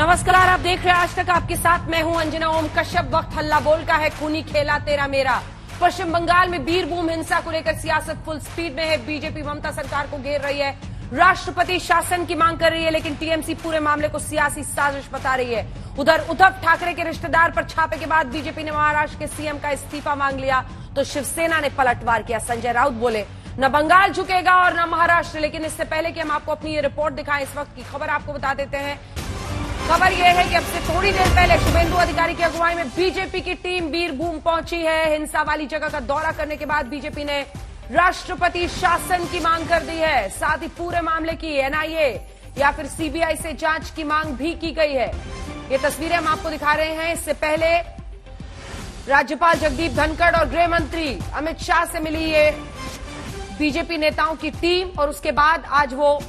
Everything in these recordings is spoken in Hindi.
नमस्कार, आप देख रहे हैं आज तक। आपके साथ मैं हूं अंजना ओम कश्यप। वक्त हल्ला बोल का है, खूनी खेला तेरा मेरा। पश्चिम बंगाल में बीरभूम हिंसा को लेकर सियासत फुल स्पीड में है। बीजेपी ममता सरकार को घेर रही है, राष्ट्रपति शासन की मांग कर रही है, लेकिन टीएमसी पूरे मामले को सियासी साजिश बता रही है। उधर उद्धव ठाकरे के रिश्तेदार पर छापे के बाद बीजेपी ने महाराष्ट्र के सीएम का इस्तीफा मांग लिया, तो शिवसेना ने पलटवार किया। संजय राउत बोले न बंगाल झुकेगा और न महाराष्ट्र। लेकिन इससे पहले कि हम आपको अपनी ये रिपोर्ट दिखाएं, इस वक्त की खबर आपको बता देते हैं। खबर यह है कि अब से थोड़ी देर पहले शुभेंदु अधिकारी की अगुवाई में बीजेपी की टीम बीरभूम पहुंची है। हिंसा वाली जगह का दौरा करने के बाद बीजेपी ने राष्ट्रपति शासन की मांग कर दी है। साथ ही पूरे मामले की एनआईए या फिर सीबीआई से जांच की मांग भी की गई है। ये तस्वीरें हम आपको दिखा रहे हैं। इससे पहले राज्यपाल जगदीप धनखड़ और गृह मंत्री अमित शाह से मिली ये बीजेपी नेताओं की टीम, और उसके बाद आज वो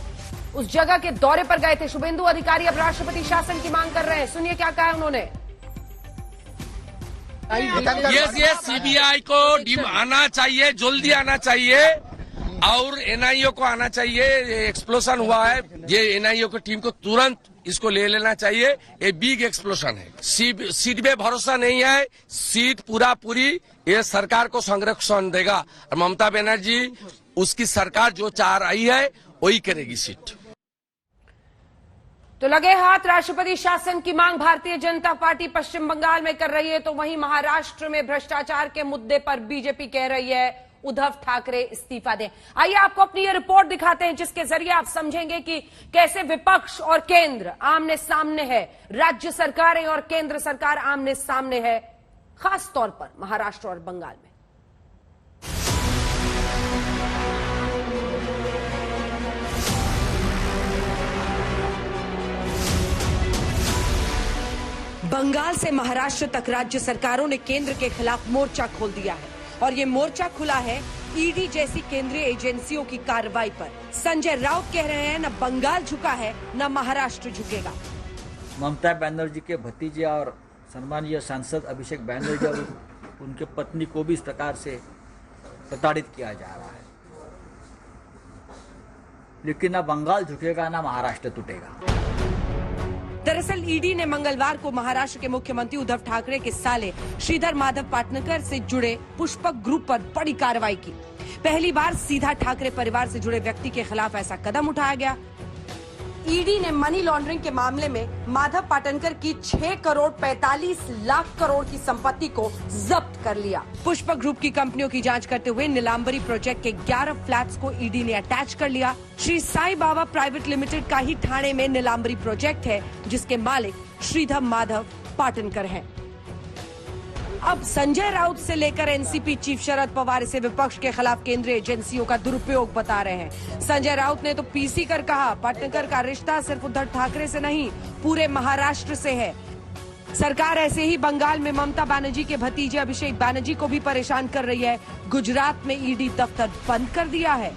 उस जगह के दौरे पर गए थे। शुभेंदु अधिकारी अब राष्ट्रपति शासन की मांग कर रहे हैं। सुनिए क्या कहा है उन्होंने। ये सीबीआई को आना चाहिए, जल्दी आना चाहिए, और एनआईओ को आना चाहिए। एक्सप्लोजन हुआ है, ये एनआईओ की टीम को तुरंत इसको ले लेना चाहिए। ये बिग एक्सप्लोजन है। सीट में भरोसा नहीं है, सीट पूरी ये सरकार को संरक्षण देगा। और ममता बनर्जी उसकी सरकार जो चाह रही है वही करेगी सीट। तो लगे हाथ राष्ट्रपति शासन की मांग भारतीय जनता पार्टी पश्चिम बंगाल में कर रही है, तो वहीं महाराष्ट्र में भ्रष्टाचार के मुद्दे पर बीजेपी कह रही है उद्धव ठाकरे इस्तीफा दें। आइए आपको अपनी ये रिपोर्ट दिखाते हैं, जिसके जरिए आप समझेंगे कि कैसे विपक्ष और केंद्र आमने सामने है। राज्य सरकारें और केंद्र सरकार आमने सामने है, खास तौर पर महाराष्ट्र और बंगाल में। बंगाल से महाराष्ट्र तक राज्य सरकारों ने केंद्र के खिलाफ मोर्चा खोल दिया है, और ये मोर्चा खुला है ईडी जैसी केंद्रीय एजेंसियों की कार्रवाई पर। संजय राउत कह रहे हैं न बंगाल झुका है न महाराष्ट्र झुकेगा। ममता बनर्जी के भतीजे और सम्मानीय सांसद अभिषेक बनर्जी और उनके पत्नी को भी इस प्रकार से प्रताड़ित किया जा रहा है, लेकिन न बंगाल झुकेगा न महाराष्ट्र टूटेगा। दरअसल ईडी ने मंगलवार को महाराष्ट्र के मुख्यमंत्री उद्धव ठाकरे के साले श्रीधर माधव पाटनकर से जुड़े पुष्पक ग्रुप पर बड़ी कार्रवाई की। पहली बार सीधा ठाकरे परिवार से जुड़े व्यक्ति के खिलाफ ऐसा कदम उठाया गया। ईडी ने मनी लॉन्ड्रिंग के मामले में माधव पाटनकर की 6 करोड़ 45 लाख करोड़ की संपत्ति को जब्त कर लिया। पुष्पक ग्रुप की कंपनियों की जांच करते हुए नीलांबरी प्रोजेक्ट के 11 फ्लैट्स को ईडी ने अटैच कर लिया। श्री साई बाबा प्राइवेट लिमिटेड का ही ठाणे में नीलांबरी प्रोजेक्ट है, जिसके मालिक श्रीधर माधव पाटनकर हैं। अब संजय राउत से लेकर एनसीपी चीफ शरद पवार इसे विपक्ष के खिलाफ केंद्रीय एजेंसियों का दुरुपयोग बता रहे हैं। संजय राउत ने तो पीसी कर कहा, पाटनकर का रिश्ता सिर्फ उद्धव ठाकरे से नहीं, पूरे महाराष्ट्र से है। सरकार ऐसे ही बंगाल में ममता बनर्जी के भतीजे अभिषेक बनर्जी को भी परेशान कर रही है। गुजरात में ईडी दफ्तर बंद कर दिया है।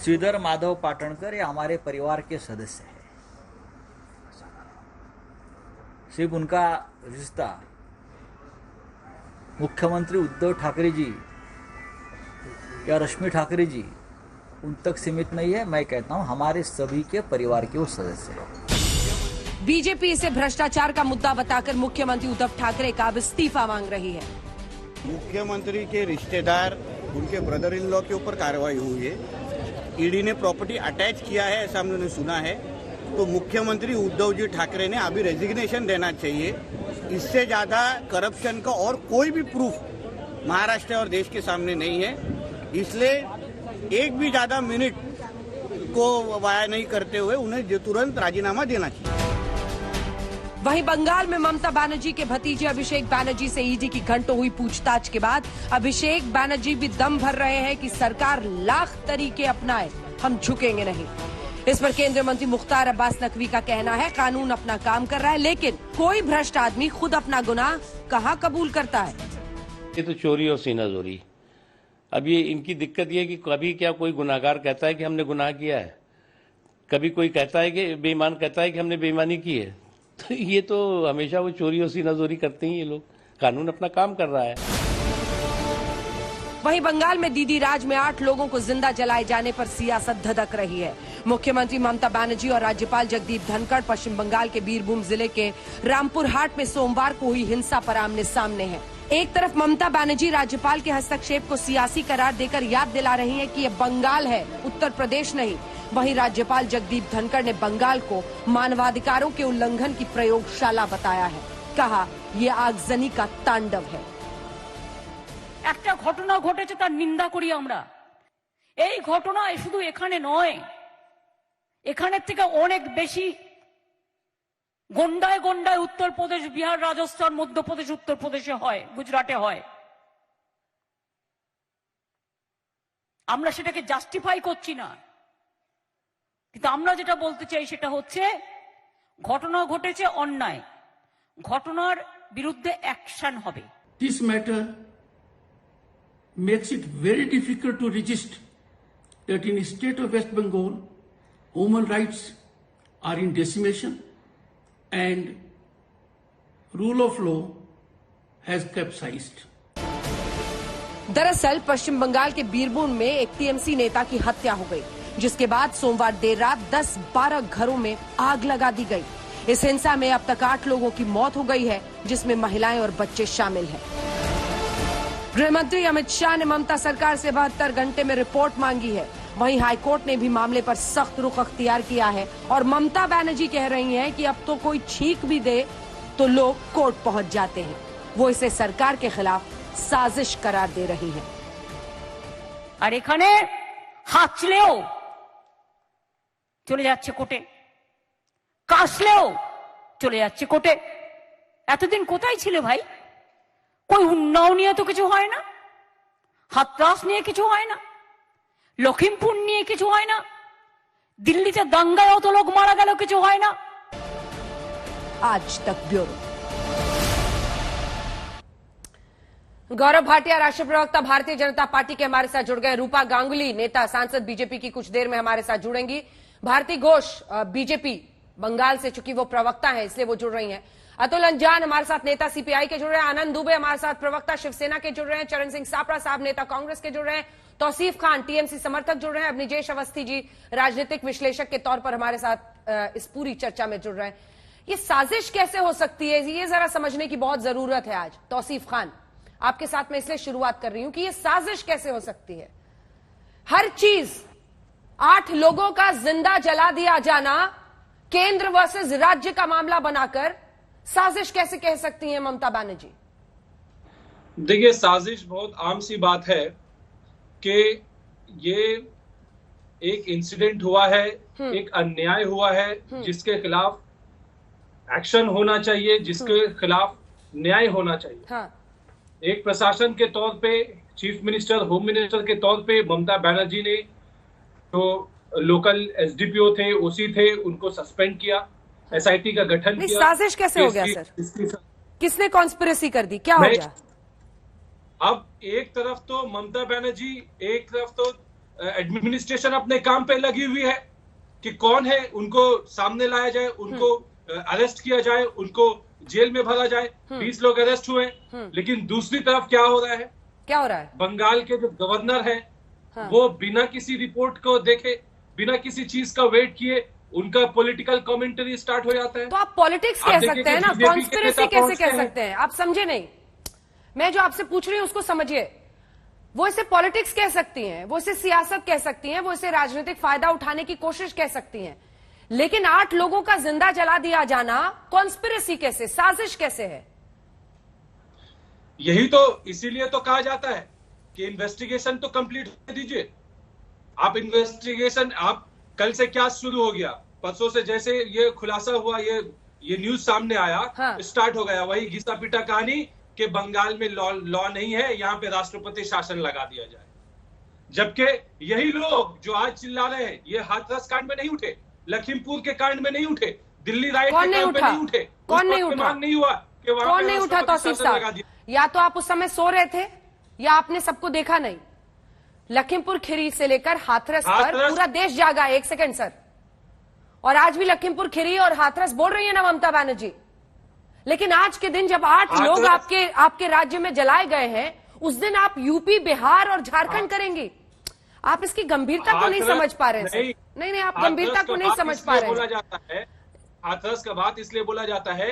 श्रीधर माधव पाटनकर ये हमारे परिवार के सदस्य हैं। सिर्फ उनका रिश्ता मुख्यमंत्री उद्धव ठाकरे जी या रश्मि ठाकरे जी उन तक सीमित नहीं है। मैं कहता हूं हमारे सभी के परिवार के वो सदस्य हैं। बीजेपी इसे भ्रष्टाचार का मुद्दा बताकर मुख्यमंत्री उद्धव ठाकरे का अब इस्तीफा मांग रही है। मुख्यमंत्री के रिश्तेदार, उनके ब्रदर इन लॉ के ऊपर कार्रवाई हुई है। ईडी ने प्रॉपर्टी अटैच किया है, ऐसा हमने सुना है। तो मुख्यमंत्री उद्धव जी ठाकरे ने अभी रेजिग्नेशन देना चाहिए। इससे ज्यादा करप्शन का और कोई भी प्रूफ महाराष्ट्र और देश के सामने नहीं है। इसलिए एक भी ज्यादा मिनट को वाया नहीं करते हुए उन्हें तुरंत राजीनामा देना चाहिए। वहीं बंगाल में ममता बनर्जी के भतीजे अभिषेक बनर्जी से ईडी की घंटों हुई पूछताछ के बाद अभिषेक बनर्जी भी दम भर रहे हैं कि सरकार लाख तरीके अपनाए, हम झुकेंगे नहीं। इस पर केंद्रीय मंत्री मुख्तार अब्बास नकवी का कहना है, कानून अपना काम कर रहा है, लेकिन कोई भ्रष्ट आदमी खुद अपना गुनाह कहाँ कबूल करता है। ये तो चोरी और सीनाजोरी। अब ये इनकी दिक्कत ये है कि कभी क्या कोई गुनाहगार कहता है कि हमने गुनाह किया है, कभी कोई कहता है कि बेईमान कहता है कि हमने बेईमानी की है। तो ये तो हमेशा वो चोरी और सीनाजोरी करते ही ये लोग। कानून अपना काम कर रहा है। वहीं बंगाल में दीदी राज में 8 लोगों को जिंदा जलाए जाने पर सियासत धधक रही है। मुख्यमंत्री ममता बनर्जी और राज्यपाल जगदीप धनखड़ पश्चिम बंगाल के बीरभूम जिले के रामपुर हाट में सोमवार को हुई हिंसा पर आमने सामने हैं। एक तरफ ममता बनर्जी राज्यपाल के हस्तक्षेप को सियासी करार देकर याद दिला रही हैं कि ये बंगाल है, उत्तर प्रदेश नहीं। वहीं राज्यपाल जगदीप धनखड़ ने बंगाल को मानवाधिकारों के उल्लंघन की प्रयोगशाला बताया है। कहा, ये आगजनी का तांडव है। একটা ঘটনা ঘটেছে তার নিন্দা করি আমরা। এই ঘটনা শুধু এখানে নয়, এখানের থেকে অনেক বেশি গন্ডায় গন্ডায় উত্তরপ্রদেশ, বিহার, রাজস্থান, মধ্যপ্রদেশ, উত্তরপ্রদেশে হয়, গুজরাটে হয়। আমরা সেটাকে জাস্টিফাই করছি না, কিন্তু আমরা যেটা বলতে চাই সেটা হচ্ছে ঘটনা ঘটেছে, অন্যায়, ঘটনার বিরুদ্ধে অ্যাকশন হবে। This matter makes it very difficult to resist that in the state of West Bengal, human rights are in decimation and rule of law has capsized. दरअसल पश्चिम बंगाल के बीरभूम में एक टीएमसी नेता की हत्या हो गई, जिसके बाद सोमवार देर रात 10-12 घरों में आग लगा दी गई। इस हिंसा में अब तक 8 लोगों की मौत हो गई है, जिसमें महिलाएं और बच्चे शामिल हैं। गृह मंत्री अमित शाह ने ममता सरकार से 72 घंटे में रिपोर्ट मांगी है। वहीं हाईकोर्ट ने भी मामले पर सख्त रुख अख्तियार किया है और ममता बनर्जी कह रही हैं कि अब तो कोई छींक भी दे तो लोग कोर्ट पहुंच जाते हैं। वो इसे सरकार के खिलाफ साजिश करार दे रही हैं। আর এখানে হাঁচলেও চলে যাচ্ছে কোর্টে, কাশলেও চলে যাচ্ছে কোর্টে। এতদিন কোথায় ছিল ভাই? कोई उन्नयन নিয়ে তো কিছু হয় না, হাতরাস নিয়ে কিছু হয় না, লখিমপুর নিয়ে কিছু হয় না, দিল্লিতে দাঙ্গায় অত লোক মারা গেল কিছু হয় না। आज तक ब्यूरो। गौरव भाटिया राष्ट्रीय प्रवक्ता भारतीय जनता पार्टी के हमारे साथ जुड़ गए। रूपा गांगुली नेता सांसद बीजेपी की कुछ देर में हमारे साथ जुड़ेंगी। भारती घोष बीजेपी बंगाल से, चूंकि वो प्रवक्ता है इसलिए वो जुड़ रही हैं। अतुल अंजान हमारे साथ नेता सीपीआई के जुड़ रहे हैं। आनंद दुबे हमारे साथ प्रवक्ता शिवसेना के जुड़ रहे हैं। चरण सिंह सापड़ा साहब नेता कांग्रेस के जुड़ रहे हैं। तौसीफ खान टीएमसी समर्थक जुड़ रहे हैं। अब निजेश अवस्थी जी राजनीतिक विश्लेषक के तौर पर हमारे साथ इस पूरी चर्चा में जुड़ रहे हैं। ये साजिश कैसे हो सकती है, ये जरा समझने की बहुत जरूरत है आज। तौसीफ खान, आपके साथ मैं इसलिए शुरुआत कर रही हूं कि ये साजिश कैसे हो सकती है। हर चीज 8 लोगों का जिंदा जला दिया जाना, केंद्र वर्सेस राज्य का मामला बनाकर साजिश कैसे कह सकती हैं ममता बनर्जी? देखिए, साजिश बहुत आम सी बात है कि ये एक इंसिडेंट हुआ है, एक अन्याय हुआ है जिसके खिलाफ एक्शन होना चाहिए, जिसके खिलाफ न्याय होना चाहिए। हाँ। एक प्रशासन के तौर पे, चीफ मिनिस्टर, होम मिनिस्टर के तौर पे ममता बनर्जी ने जो लोकल एसडीपीओ थे, ओसी थे, उनको सस्पेंड किया, एसआईटी का गठन किया। साजिश कैसे हो गया सर? किसने कॉन्स्पिरेसी कर दी? क्या हो गया? अब एक तरफ तो ममता बनर्जी, एक तरफ तो एडमिनिस्ट्रेशन अपने काम पे लगी हुई है कि कौन है, उनको सामने लाया जाए, उनको अरेस्ट किया जाए, उनको जेल में भरा जाए। 20 लोग अरेस्ट हुए। लेकिन दूसरी तरफ क्या हो रहा है? क्या हो रहा है? बंगाल के जो गवर्नर हैं, वो बिना किसी रिपोर्ट को देखे, बिना किसी चीज का वेट किए, उनका पॉलिटिकल कमेंटरी स्टार्ट हो जाता है। तो आप पॉलिटिक्स कह सकते हैं ना, कॉन्स्पिरेसी कैसे कह सकते हैं? आप समझे नहीं, मैं जो आपसे पूछ रही हूं उसको समझिए। वो इसे पॉलिटिक्स कह सकती हैं, वो इसे सियासत कह सकती हैं, वो इसे राजनीतिक फायदा उठाने की कोशिश कह सकती हैं, लेकिन 8 लोगों का जिंदा जला दिया जाना कॉन्स्पिरेसी कैसे, साजिश कैसे है? यही तो, इसीलिए तो कहा जाता है कि इन्वेस्टिगेशन तो कंप्लीट कर दीजिए। आप इन्वेस्टिगेशन, आप कल से क्या शुरू हो गया? परसों से जैसे ये खुलासा हुआ, ये न्यूज सामने आया, हाँ। स्टार्ट हो गया वही घिसा पीटा कहानी कि बंगाल में लॉ नहीं है, यहाँ पे राष्ट्रपति शासन लगा दिया जाए। जबकि यही लोग जो आज चिल्ला रहे हैं, ये हाथरस कांड में नहीं उठे, लखीमपुर के कांड में नहीं उठे, दिल्ली राइट के कांड में नहीं उठे, कौन नहीं उठा? नहीं हुआ कि वहां कौन नहीं उठा? तौसीफ साहब, या तो आप उस समय सो रहे थे या आपने सबको देखा नहीं। लखीमपुर खीरी से लेकर हाथरस पर पूरा देश जागा। 1 सेकंड सर, और आज भी लखीमपुर खीरी और हाथरस बोल रही है ना ममता बनर्जी, लेकिन आज के दिन जब 8 लोग आपके राज्य में जलाए गए हैं, उस दिन आप यूपी, बिहार और झारखंड करेंगी। आप इसकी गंभीरता को नहीं समझ पा रहे हैं सर। नहीं, आप गंभीरता को नहीं समझ पा रहे हैं। हाथरस का बात इसलिए बोला जाता है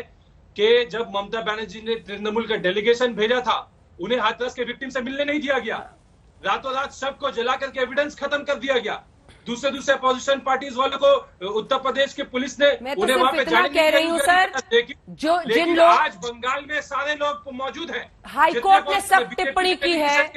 कि जब ममता बनर्जी ने तृणमूल का डेलीगेशन भेजा था, उन्हें हाथरस के विक्टिम से मिलने नहीं दिया गया। रातों रात सबको जला करके एविडेंस खत्म कर दिया गया। दूसरे अपोजिशन पार्टीज वालों को उत्तर प्रदेश की पुलिस ने उन्हें वहां पे जाने कह रही हूँ सर, जो जिन लोग आज बंगाल में सारे लोग मौजूद हैं, हाईकोर्ट ने सब टिप्पणी की है,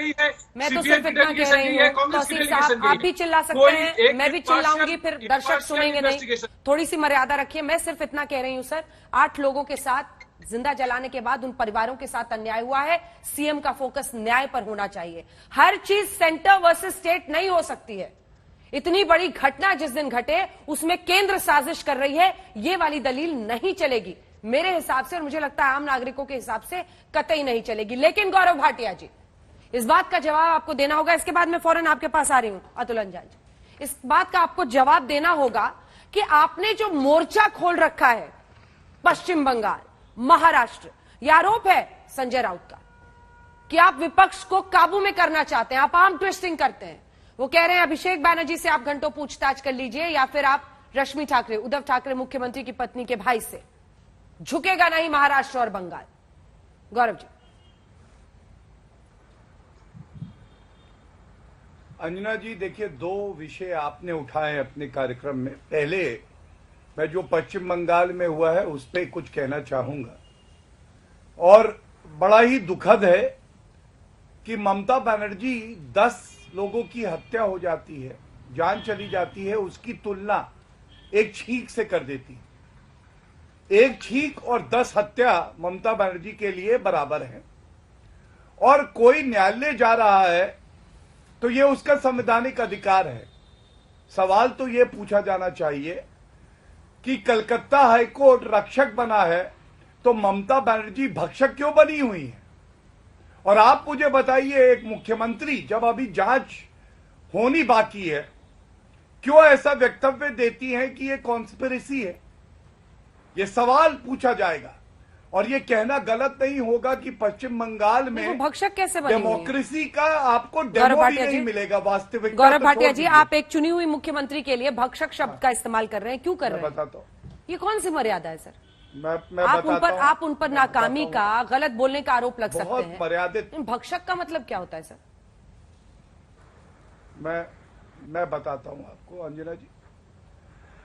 मैं तो सिर्फ इतना कह रही हूँ। तौसीफ साहब, आप भी चिल्ला सकते हैं, मैं भी चिल्लाऊंगी, फिर दर्शक सुनेंगे नहीं। थोड़ी सी मर्यादा रखिए। मैं सिर्फ इतना कह रही हूँ सर, 8 लोगों के साथ जिंदा जलाने के बाद उन परिवारों के साथ अन्याय हुआ है। सीएम का फोकस न्याय पर होना चाहिए। हर चीज सेंटर वर्सेस स्टेट नहीं हो सकती है। इतनी बड़ी घटना जिस दिन घटे उसमें केंद्र साजिश कर रही है, ये वाली दलील नहीं चलेगी मेरे हिसाब से, और मुझे लगता है आम नागरिकों के हिसाब से कतई नहीं चलेगी। लेकिन गौरव भाटिया जी, इस बात का जवाब आपको देना होगा। इसके बाद मैं फौरन आपके पास आ रही हूं अतुल अंजान जी। इस बात का आपको जवाब देना होगा कि आपने जो मोर्चा खोल रखा है पश्चिम बंगाल, महाराष्ट्र, यह आरोप है संजय राउत का कि आप विपक्ष को काबू में करना चाहते हैं, आप आर्म ट्विस्टिंग करते हैं। वो कह रहे हैं अभिषेक बैनर्जी से आप घंटों पूछताछ कर लीजिए, या फिर आप रश्मि ठाकरे, उद्धव ठाकरे मुख्यमंत्री की पत्नी के भाई से। झुकेगा नहीं महाराष्ट्र और बंगाल। गौरव जी। अंजना जी, देखिए, 2 विषय आपने उठाए अपने कार्यक्रम में। पहले मैं जो पश्चिम बंगाल में हुआ है उस पर कुछ कहना चाहूंगा, और बड़ा ही दुखद है कि ममता बनर्जी 10 लोगों की हत्या हो जाती है, जान चली जाती है, उसकी तुलना एक छींक से कर देती है। एक छींक और 10 हत्या ममता बनर्जी के लिए बराबर है। और कोई न्यायालय जा रहा है तो ये उसका संवैधानिक अधिकार है। सवाल तो ये पूछा जाना चाहिए कि कलकत्ता हाईकोर्ट रक्षक बना है तो ममता बनर्जी भक्षक क्यों बनी हुई है? और आप मुझे बताइए, एक मुख्यमंत्री जब अभी जांच होनी बाकी है, क्यों ऐसा वक्तव्य देती हैं कि ये कॉन्स्पिरेसी है? ये सवाल पूछा जाएगा। और ये कहना गलत नहीं होगा कि पश्चिम बंगाल में भक्षक कैसे बनी डेमोक्रेसी का आपको डेमो भी नहीं मिलेगा। वास्तविक गौरव भाटिया जी, आप एक चुनी हुई मुख्यमंत्री के लिए भक्षक शब्द का इस्तेमाल कर रहे हैं, क्यों कर रहे हैं? बताता हूं, ये कौन सी मर्यादा है सर? मैं आप उन पर नाकामी का, गलत बोलने का आरोप लग सकते हैं। मर्यादित। भक्षक का मतलब क्या होता है सर? मैं बताता हूं आपको अंजना जी।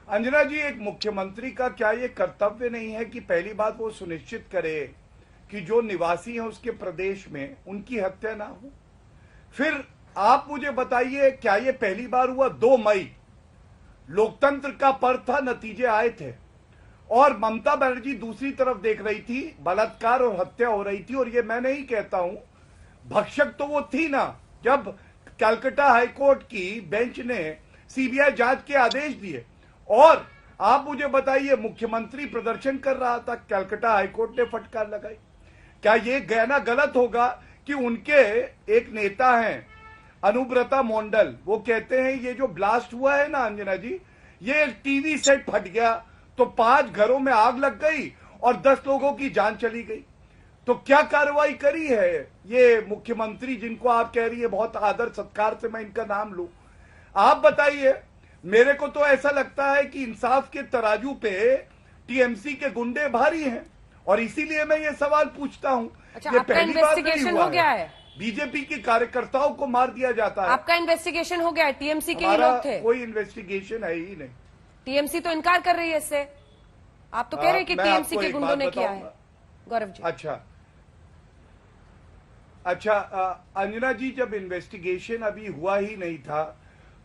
अंजना जी, एक मुख्यमंत्री का क्या ये कर्तव्य नहीं है कि पहली बात वो सुनिश्चित करे कि जो निवासी हैं उसके प्रदेश में उनकी हत्या ना हो? फिर आप मुझे बताइए, क्या ये पहली बार हुआ? 2 मई लोकतंत्र का पर्व था, नतीजे आए थे, और ममता बनर्जी दूसरी तरफ देख रही थी, बलात्कार और हत्या हो रही थी। और ये मैं नहीं कहता हूं, भक्षक तो वो थी ना जब कलकत्ता हाईकोर्ट की बेंच ने सीबीआई जांच के आदेश दिए। और आप मुझे बताइए, मुख्यमंत्री प्रदर्शन कर रहा था, कलकत्ता हाईकोर्ट ने फटकार लगाई। क्या ये कहना गलत होगा कि उनके एक नेता हैं अनुब्रता मंडल, वो कहते हैं ये जो ब्लास्ट हुआ है ना अंजना जी, ये टीवी सेट फट गया तो 5 घरों में आग लग गई और 10 लोगों की जान चली गई। तो क्या कार्रवाई करी है ये मुख्यमंत्री, जिनको आप कह रही है बहुत आदर सत्कार से मैं इनका नाम लूं? आप बताइए। मेरे को तो ऐसा लगता है कि इंसाफ के तराजू पे टीएमसी के गुंडे भारी हैं, और इसीलिए मैं ये सवाल पूछता हूं। अच्छा, ये आपका पहली बार इन्वेस्टिगेशन हो गया है? बीजेपी के कार्यकर्ताओं को मार दिया जाता है। आपका इन्वेस्टिगेशन हो गया है? टीएमसी के ही लोग थे? कोई इन्वेस्टिगेशन है ही नहीं। टीएमसी तो इनकार कर रही है इससे। आप तो कह रहे हैं कि टीएमसी के गुंडों ने किया है। गौरव जी। अच्छा अंजना जी, जब इन्वेस्टिगेशन अभी हुआ ही नहीं था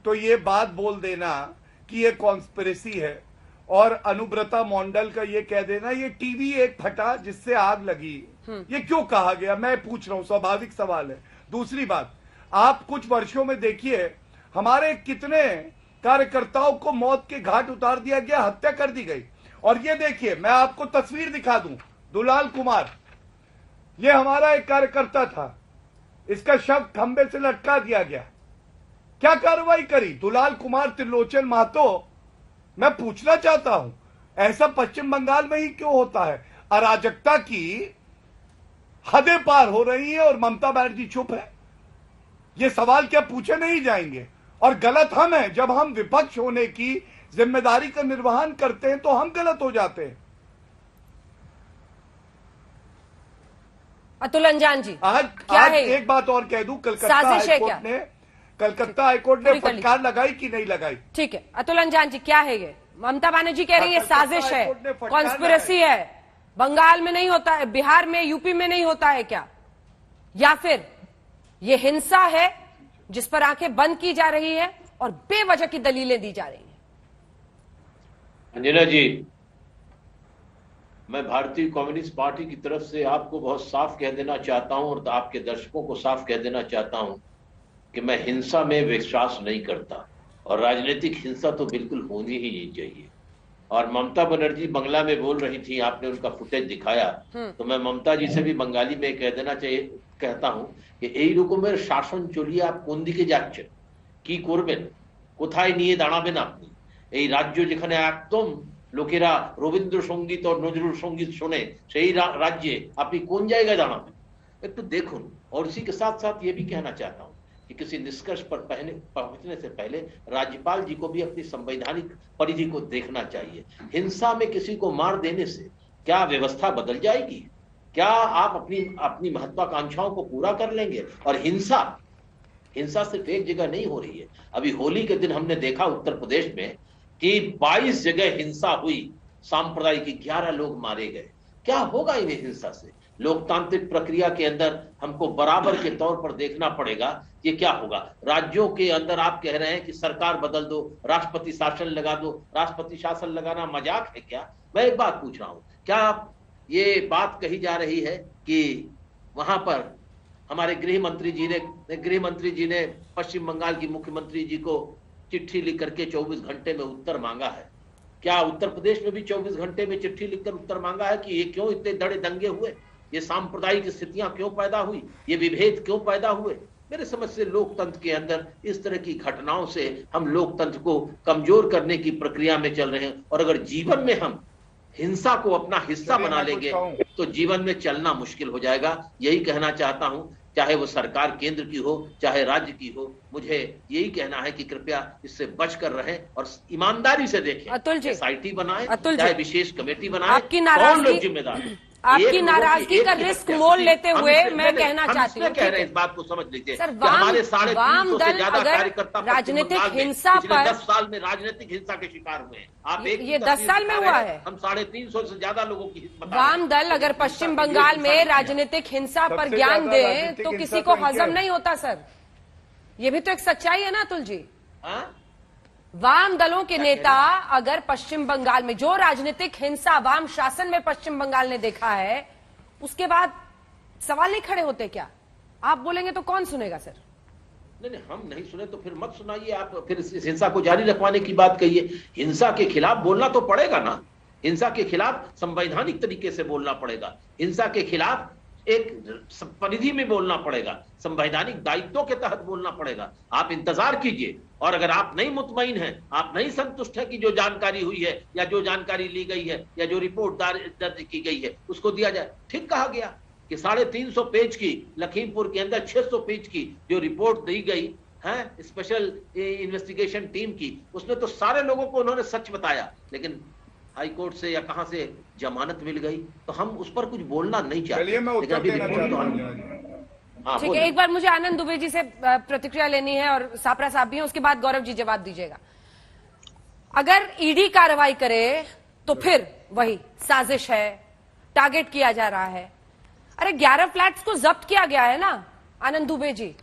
तो ये बात बोल देना कि ये कॉन्स्पिरेसी है, और अनुब्रता मंडल का ये कह देना ये टीवी एक फटा जिससे आग लगी, ये क्यों कहा गया? मैं पूछ रहा हूं, स्वाभाविक सवाल है। दूसरी बात, आप कुछ वर्षों में देखिए हमारे कितने कार्यकर्ताओं को मौत के घाट उतार दिया गया, हत्या कर दी गई। और ये देखिए, मैं आपको तस्वीर दिखा दूं, दुलाल कुमार, ये हमारा एक कार्यकर्ता था, इसका शव खंबे से लटका दिया गया। क्या कार्रवाई करी? दुलाल कुमार, त्रिलोचन महतो। मैं पूछना चाहता हूं, ऐसा पश्चिम बंगाल में ही क्यों होता है? अराजकता की हदें पार हो रही है और ममता बनर्जी चुप है। ये सवाल क्या पूछे नहीं जाएंगे? और गलत हम हैं। जब हम विपक्ष होने की जिम्मेदारी का निर्वहन करते हैं तो हम गलत हो जाते हैं। अतुल अंजान जी, आज एक बात और कह दूं, कलकत्ता हाईकोर्ट ने फटकार लगाई कि नहीं लगाई? ठीक है अतुल अंजान जी, क्या है ये? ममता बनर्जी कह रही है साजिश है, कॉन्स्पिरेसी है, बंगाल में नहीं होता है, बिहार में, यूपी में नहीं होता है क्या? या फिर ये हिंसा है जिस पर आंखें बंद की जा रही है और बेवजह की दलीलें दी जा रही हैं? अंजना जी, मैं भारतीय कम्युनिस्ट पार्टी की तरफ से आपको बहुत साफ कह देना चाहता हूं और आपके दर्शकों को साफ कह देना चाहता हूं कि मैं हिंसा में विश्वास नहीं करता और राजनीतिक हिंसा तो बिल्कुल होनी ही नहीं चाहिए। और ममता बनर्जी बंगला में बोल रही थी, आपने उनका फुटेज दिखाया, तो मैं ममता जी से भी बंगाली में कह देना चाहिए, कहता हूं कि এই রকমের শাসন চলিয়ে आप কোন দিকে যাচ্ছেন, কি করবেন, কোথায় নিয়ে দাঁড়াবেন আপনি? এই রাজ্য যেখানে একদম লোকেরা রবীন্দ্রসঙ্গীত और নজরুল সঙ্গীত শোনে, সেই রাজ্যে আপনি কোন জায়গায় দাঁড়াবেন একটু দেখুন। और इसी के साथ साथ ये भी कहना चाहता हूं कि किसी निष्कर्ष पर पहुंचने से पहले राज्यपाल जी को भी अपनी संवैधानिक परिधि को देखना चाहिए। हिंसा में किसी को मार देने से क्या व्यवस्था बदल जाएगी? क्या आप अपनी महत्वाकांक्षाओं को पूरा कर लेंगे? और हिंसा सिर्फ एक जगह नहीं हो रही है। अभी होली के दिन हमने देखा उत्तर प्रदेश में कि 22 जगह हिंसा हुई, सांप्रदायिक 11 लोग मारे गए। क्या होगा इन्हें हिंसा से? लोकतांत्रिक प्रक्रिया के अंदर हमको बराबर के तौर पर देखना पड़ेगा कि क्या होगा। राज्यों के अंदर आप कह रहे हैं कि सरकार बदल दो, राष्ट्रपति शासन लगा दो। राष्ट्रपति शासन लगाना मजाक है क्या? मैं एक बात पूछ रहा हूं, क्या ये बात कही जा रही है कि वहां पर हमारे गृह मंत्री जी ने पश्चिम बंगाल की मुख्यमंत्री जी को चिट्ठी लिख करके 24 घंटे में उत्तर मांगा है? क्या उत्तर प्रदेश में भी 24 घंटे में चिट्ठी लिखकर उत्तर मांगा है कि ये क्यों इतने बड़े दंगे हुए, ये सांप्रदायिक स्थितियां क्यों पैदा हुई, ये विभेद क्यों पैदा हुए? मेरे समझ से लोकतंत्र के अंदर इस तरह की घटनाओं से हम लोकतंत्र को कमजोर करने की प्रक्रिया में चल रहे हैं। और अगर जीवन में हम हिंसा को अपना हिस्सा बना लेंगे तो जीवन में चलना मुश्किल हो जाएगा। यही कहना चाहता हूं, चाहे वो सरकार केंद्र की हो चाहे राज्य की हो, मुझे यही कहना है कि कृपया इससे बचकर रहें और ईमानदारी से देखें। अतुल जी, SIT बनाएं, अतुल चाहे जी, विशेष कमेटी बनाएं, आपकी नाराजगी, जिम्मेदार है? आपकी नाराजगी का रिस्क मोल लेते हुए मैं कहना चाहती हूँ, कह रहे हैं इस बात को समझ लीजिए सर, हमारे 350 से ज्यादा अगर कार्यकर्ता राजनीतिक हिंसा पर 10 साल में राजनीतिक हिंसा के शिकार हुए हैं। आप ये 10 साल में हुआ है। हम 350 से ज्यादा लोगों की वाम दल अगर पश्चिम बंगाल में राजनीतिक हिंसा पर ज्ञान दे तो किसी को हजम नहीं होता सर। ये भी तो एक सच्चाई है ना अतुल जी। वाम दलों के नेता अगर पश्चिम बंगाल में जो राजनीतिक हिंसा वाम शासन में पश्चिम बंगाल ने देखा है, उसके बाद सवाल नहीं खड़े होते क्या? आप बोलेंगे तो कौन सुनेगा सर? नहीं, हम नहीं सुने तो फिर मत सुनाइए। आप फिर इस हिंसा को जारी रखवाने की बात कहिए। हिंसा के खिलाफ बोलना तो पड़ेगा ना। हिंसा के खिलाफ संवैधानिक तरीके से बोलना पड़ेगा। हिंसा के खिलाफ एक परिधि में बोलना पड़ेगा, संवैधानिक दायित्वों के तहत बोलना पड़ेगा। आप इंतजार कीजिए और अगर आप नहीं मुतमईन हैं, आप नहीं संतुष्ट है कि जो जानकारी हुई है या जो जानकारी ली गई है या जो रिपोर्ट दर्ज की गई है उसको दिया जाए। ठीक कहा गया कि 350 पेज की, लखीमपुर के अंदर 600 पेज की जो रिपोर्ट दी गई है स्पेशल इन्वेस्टिगेशन टीम की, उसमें तो सारे लोगों को उन्होंने सच बताया, लेकिन हाई कोर्ट से या कहां से जमानत मिल गई तो हम उस पर कुछ बोलना नहीं चाहते। ठीक है, एक बार मुझे आनंद दुबे जी से प्रतिक्रिया लेनी है और सापरा साहब भी हैं, उसके बाद गौरव जी जवाब दीजिएगा। अगर ईडी कार्रवाई करे तो फिर वही साजिश है, टारगेट किया जा रहा है। अरे 11 फ्लैट्स को जब्त किया गया है ना आनंद दुबे जी,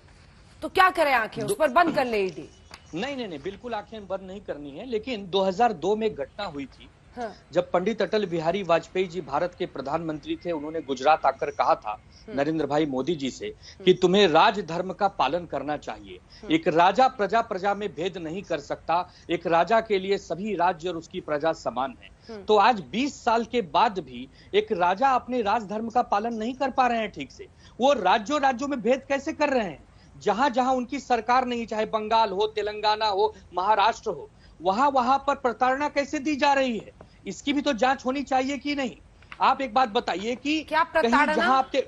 तो क्या करें, आंखें उस पर बंद कर ले ईडी? नहीं, बिल्कुल आंखें बंद नहीं करनी है। लेकिन 2002 में घटना हुई थी। हाँ। जब पंडित अटल बिहारी वाजपेयी जी भारत के प्रधानमंत्री थे, उन्होंने गुजरात आकर कहा था नरेंद्र भाई मोदी जी से कि तुम्हें राजधर्म का पालन करना चाहिए। एक राजा प्रजा में भेद नहीं कर सकता। एक राजा के लिए सभी राज्य और उसकी प्रजा समान है। तो आज 20 साल के बाद भी एक राजा अपने राजधर्म का पालन नहीं कर पा रहे हैं ठीक से। वो राज्यों में भेद कैसे कर रहे हैं? जहां जहां उनकी सरकार नहीं, चाहे बंगाल हो, तेलंगाना हो, महाराष्ट्र हो, वहां पर प्रताड़ना कैसे दी जा रही है, इसकी भी तो जांच होनी चाहिए कि नहीं? आप एक बात बताइए कि क्या कहीं जहां आपके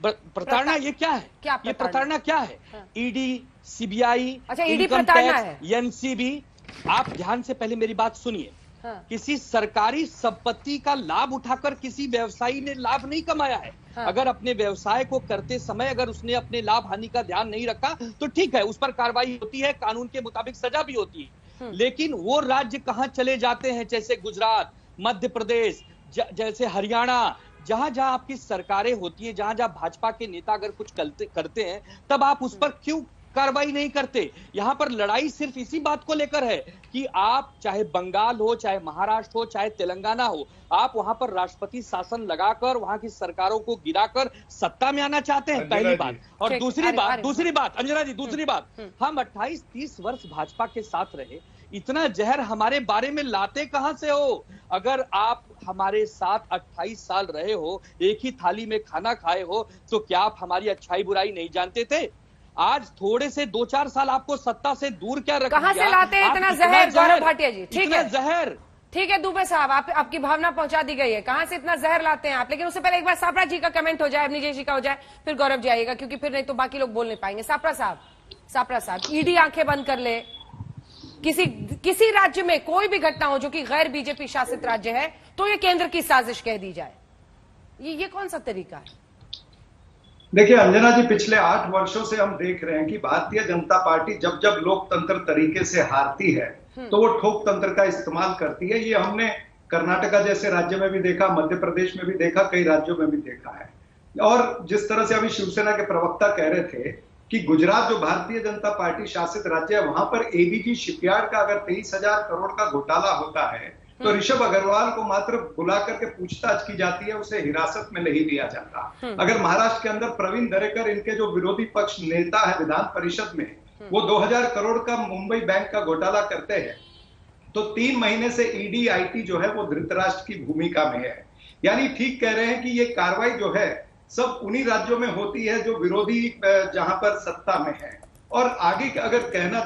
प्रताड़ना ये क्या है? ये प्रताड़ना क्या है? ईडी सीबीआई, अच्छा, ईडी इनकम प्रताड़ना है। टैक्स, एनसीबी, आप ध्यान से पहले मेरी बात सुनिए। हाँ। किसी सरकारी संपत्ति का लाभ उठाकर किसी व्यवसायी ने लाभ नहीं कमाया है। हाँ। अगर अपने व्यवसाय को करते समय अगर उसने अपने लाभ हानि का ध्यान नहीं रखा तो ठीक है, उस पर कार्रवाई होती है, कानून के मुताबिक सजा भी होती है। लेकिन वो राज्य कहां चले जाते हैं, जैसे गुजरात, मध्य प्रदेश, जैसे हरियाणा, जहां जहां आपकी सरकारें होती है, जहां जहां भाजपा के नेता अगर कुछ करते हैं, तब आप उस पर क्यों कार्रवाई नहीं करते? यहां पर लड़ाई सिर्फ इसी बात को लेकर है कि आप चाहे बंगाल हो, चाहे महाराष्ट्र हो, चाहे तेलंगाना हो, आप वहां पर राष्ट्रपति शासन लगाकर वहां की सरकारों को गिराकर सत्ता में आना चाहते हैं, पहली बात। और दूसरी बात अंजना जी, दूसरी बात, हम 28-30 वर्ष भाजपा के साथ रहे, इतना जहर हमारे बारे में लाते कहां से हो? अगर आप हमारे साथ 28 साल रहे हो, एक ही थाली में खाना खाए हो, तो क्या आप हमारी अच्छाई बुराई नहीं जानते थे? आज थोड़े से 2-4 साल आपको सत्ता से दूर क्या रखा? कहां से लाते हैं इतना जहर गौरव भाटिया जी? ठीक है, जहर, ठीक है दुबे साहब, आपकी भावना पहुंचा दी गई है। कहां से इतना जहर लाते हैं आप? लेकिन उससे पहले एक बार सापरा जी का कमेंट हो जाए, निजेश जी का हो जाए, फिर गौरव जी आएगा, क्योंकि फिर नहीं तो बाकी लोग बोल नहीं पाएंगे। सापरा साहब, ईडी आंखें बंद कर ले, किसी राज्य में कोई भी घटना हो जो कि गैर बीजेपी शासित राज्य है, तो ये केंद्र की साजिश कह दी जाए, ये कौन सा तरीका है? देखिए अंजना जी, पिछले 8 वर्षों से हम देख रहे हैं कि भारतीय जनता पार्टी जब जब लोकतंत्र तरीके से हारती है तो वो ठोक तंत्र का इस्तेमाल करती है। ये हमने कर्नाटका जैसे राज्य में भी देखा, मध्य प्रदेश में भी देखा, कई राज्यों में भी देखा है। और जिस तरह से अभी शिवसेना के प्रवक्ता कह रहे थे कि गुजरात जो भारतीय जनता पार्टी शासित राज्य है, वहां पर एबीजी शिपयार्ड का अगर 23,000 करोड़ का घोटाला होता है तो ऋषभ अग्रवाल को मात्र बुला करके पूछताछ की जाती है, उसे हिरासत में नहीं लिया जाता। अगर महाराष्ट्र के अंदर प्रवीण दरेकर, इनके जो विरोधी पक्ष नेता है विधान परिषद में, वो 2000 करोड़ का मुंबई बैंक का घोटाला करते हैं, तो 3 महीने से ईडी आईटी जो है वो धृतराष्ट्र की भूमिका में है। यानी ठीक कह रहे हैं कि ये कार्रवाई जो है सब उन्हीं राज्यों में होती है जो विरोधी जहां पर सत्ता में है। और आगे अगर कहना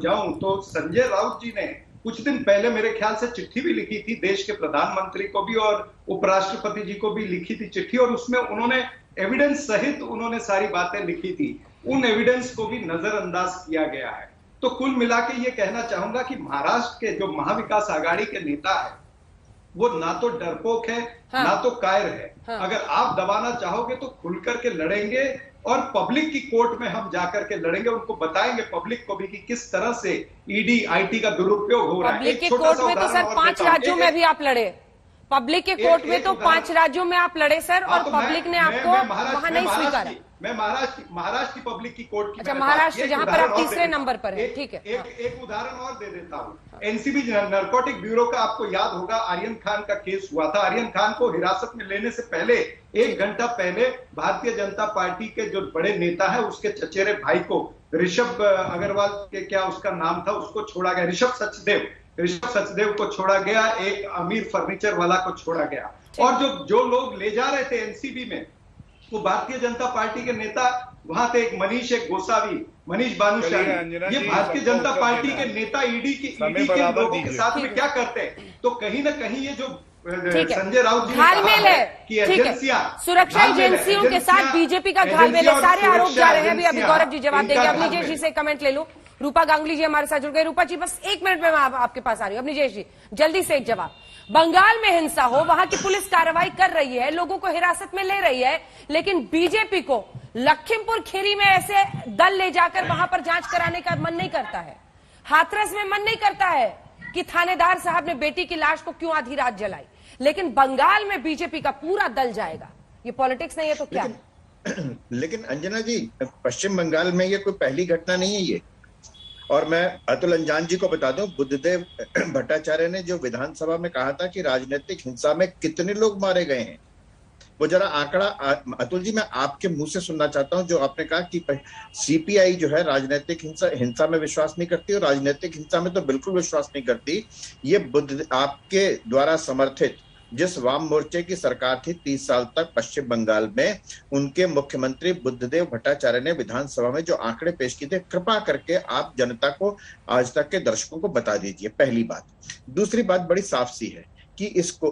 जाऊं तो संजय राउत जी ने कुछ दिन पहले मेरे ख्याल से चिट्ठी भी लिखी थी देश के प्रधानमंत्री को भी और उपराष्ट्रपति जी को भी लिखी थी चिट्ठी, और उसमें उन्होंने एविडेंस सहित उन्होंने सारी बातें लिखी थी। उन एविडेंस को भी नजरअंदाज किया गया है। तो कुल मिला के ये कहना चाहूंगा कि महाराष्ट्र के जो महाविकास आघाड़ी के नेता है वो ना तो डरपोक है, ना तो कायर है। अगर आप दबाना चाहोगे तो खुल करके लड़ेंगे और पब्लिक की कोर्ट में हम जाकर के लड़ेंगे, उनको बताएंगे पब्लिक को भी कि किस तरह से ईडी आईटी का दुरुपयोग हो रहा है। पब्लिक के कोर्ट में तो सर 5 राज्यों में भी आप लड़े, पब्लिक के कोर्ट में तो 5 राज्यों में आप लड़े सर, और पब्लिक ने आपको वहां नहीं स्वीकारा। मैं महाराष्ट्र की पब्लिक की कोर्ट की, अच्छा महाराष्ट्र जहां पर आप तीसरे नंबर पर है, ठीक है। एक उदाहरण और दे देता हूं। एनसीबी नारकोटिक ब्यूरो का आपको याद होगा आर्यन खान का केस हुआ था। आर्यन खान को हिरासत में लेने से पहले 1 घंटा पहले भारतीय जनता पार्टी के जो बड़े नेता है उसके चचेरे भाई को, ऋषभ अग्रवाल के क्या उसका नाम था, उसको छोड़ा गया। ऋषभ सचदेव को छोड़ा गया, एक अमीर फर्नीचर वाला को छोड़ा गया। और जो लोग ले जा रहे थे एनसीबी में वो भारतीय जनता पार्टी के नेता वहां थे, एक गोसावी, मनीष भानुशाली। ये भारतीय जनता पार्टी के नेता ईडी के लोगों के साथ में क्या करते हैं? तो कहीं ना कहीं ये जो संजय राउत जी घालमेल है कि एजेंसियां, सुरक्षा एजेंसियों के साथ बीजेपी का घालमेल है, सारे आरोप जा रहे हैं। अभी गौरव जी जवाब देंगे। अब निजेश जी से कमेंट ले लूं। रूपा गांगुली जी हमारे साथ जुड़ गए। रूपा जी बस 1 मिनट में मैं आपके पास आ रही हूँ। अब निजेश जी जल्दी से एक जवाब। बंगाल में हिंसा हो, वहां की पुलिस कार्रवाई कर रही है, लोगों को हिरासत में ले रही है, लेकिन बीजेपी को लखीमपुर खीरी में ऐसे दल ले जाकर वहां पर जांच कराने का मन नहीं करता है। हाथरस में मन नहीं करता है कि थानेदार साहब ने बेटी की लाश को क्यों आधी रात जलाई, लेकिन बंगाल में बीजेपी का पूरा दल जाएगा। ये पॉलिटिक्स नहीं है तो क्या? लेकिन अंजना जी, पश्चिम बंगाल में ये कोई पहली घटना नहीं है ये। और मैं अतुल अंजान जी को बता दूं, बुद्धदेव भट्टाचार्य ने जो विधानसभा में कहा था कि राजनीतिक हिंसा में कितने लोग मारे गए हैं, वो जरा आंकड़ा अतुल जी मैं आपके मुंह से सुनना चाहता हूं। जो आपने कहा कि सीपीआई जो है राजनीतिक हिंसा में विश्वास नहीं करती और राजनीतिक हिंसा में तो बिल्कुल विश्वास नहीं करती। ये आपके द्वारा समर्थित जिस वाम मोर्चे की सरकार थी 30 साल तक पश्चिम बंगाल में, उनके मुख्यमंत्री बुद्धदेव भट्टाचार्य ने विधानसभा में जो आंकड़े पेश किए थे, कृपा करके आप जनता को, आज तक के दर्शकों को बता दीजिए। पहली बात। दूसरी बात बड़ी साफ सी है कि इसको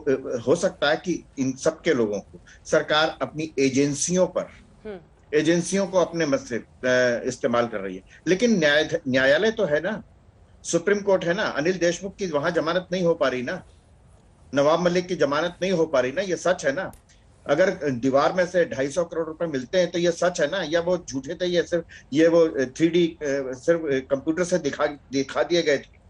हो सकता है कि इन सब के लोगों को सरकार अपनी एजेंसियों पर एजेंसियों को अपने मत से इस्तेमाल कर रही है। लेकिन न्यायालय तो है ना, सुप्रीम कोर्ट है ना। अनिल देशमुख की वहां जमानत नहीं हो पा रही ना, नवाब मलिक की जमानत नहीं हो पा रही ना, ये सच है ना। अगर दीवार में से 250 करोड़ रुपए मिलते हैं तो ये सच है ना, या वो झूठे थे, ये सिर्फ ये वो 3D सिर्फ कंप्यूटर से दिखा दिए गए थे।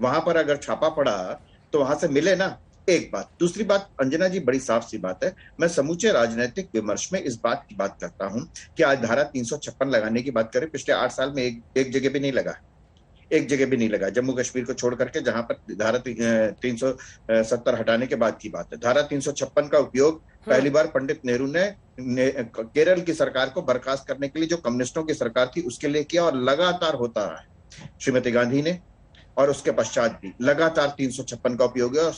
वहां पर अगर छापा पड़ा तो वहां से मिले ना। एक बात। दूसरी बात अंजना जी, बड़ी साफ सी बात है, मैं समूचे राजनीतिक विमर्श में इस बात की बात करता हूं कि आज धारा 356 लगाने की बात करें, पिछले 8 साल में एक जगह भी नहीं लगा, एक जगह भी नहीं लगा, जम्मू कश्मीर को छोड़ करके, जहां पर धारा 370 हटाने के बाद की बात है। धारा 356 का उपयोग पहली बार पंडित नेहरू ने केरल की सरकार को बर्खास्त करने के लिए, जो कम्युनिस्टों की सरकार थी, उसके लिए किया, और लगातार होता रहा है। श्रीमती गांधी ने और उसके पश्चात भी लगातार 356 का उपयोग है, और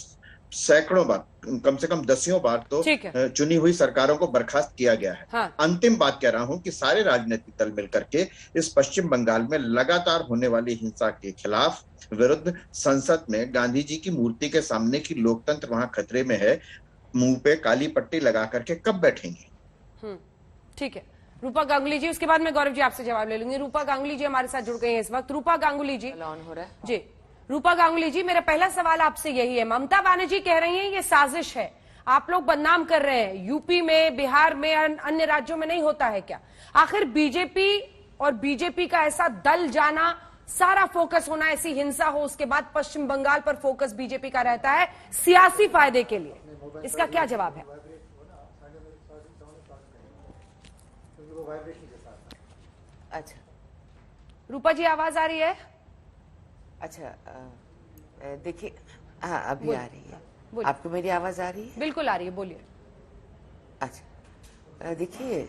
सैकड़ों बार, कम से कम दसियों बार तो चुनी हुई सरकारों को बर्खास्त किया गया है। हाँ। अंतिम बात कह रहा हूं कि सारे राजनीतिक दल मिलकर के इस पश्चिम बंगाल में लगातार होने वाली हिंसा के खिलाफ विरुद्ध संसद में गांधी जी की मूर्ति के सामने की लोकतंत्र वहां खतरे में है, मुंह पे काली पट्टी लगा करके कब बैठेंगे? ठीक है रूपा गांगुली जी, उसके बाद मैं गौरव जी आपसे जवाब ले लूंगी। रूपा गांगुली जी हमारे साथ जुड़ गई हैं इस वक्त। रूपा गांगुली जी, ऑन हो रहा है जी। रूपा गांगुली जी, मेरा पहला सवाल आपसे यही है, ममता बनर्जी कह रही हैं ये साजिश है, आप लोग बदनाम कर रहे हैं, यूपी में, बिहार में, अन्य राज्यों में नहीं होता है क्या? आखिर बीजेपी और बीजेपी का ऐसा दल जाना, सारा फोकस होना, ऐसी हिंसा हो, उसके बाद पश्चिम बंगाल पर फोकस बीजेपी का रहता है सियासी फायदे के लिए, इसका क्या जवाब है? अच्छा रूपा जी आवाज आ रही है? अच्छा देखिए, हाँ अभी आ रही है। आपको मेरी आवाज आ रही है? बिल्कुल आ रही है, बोलिए। अच्छा देखिए,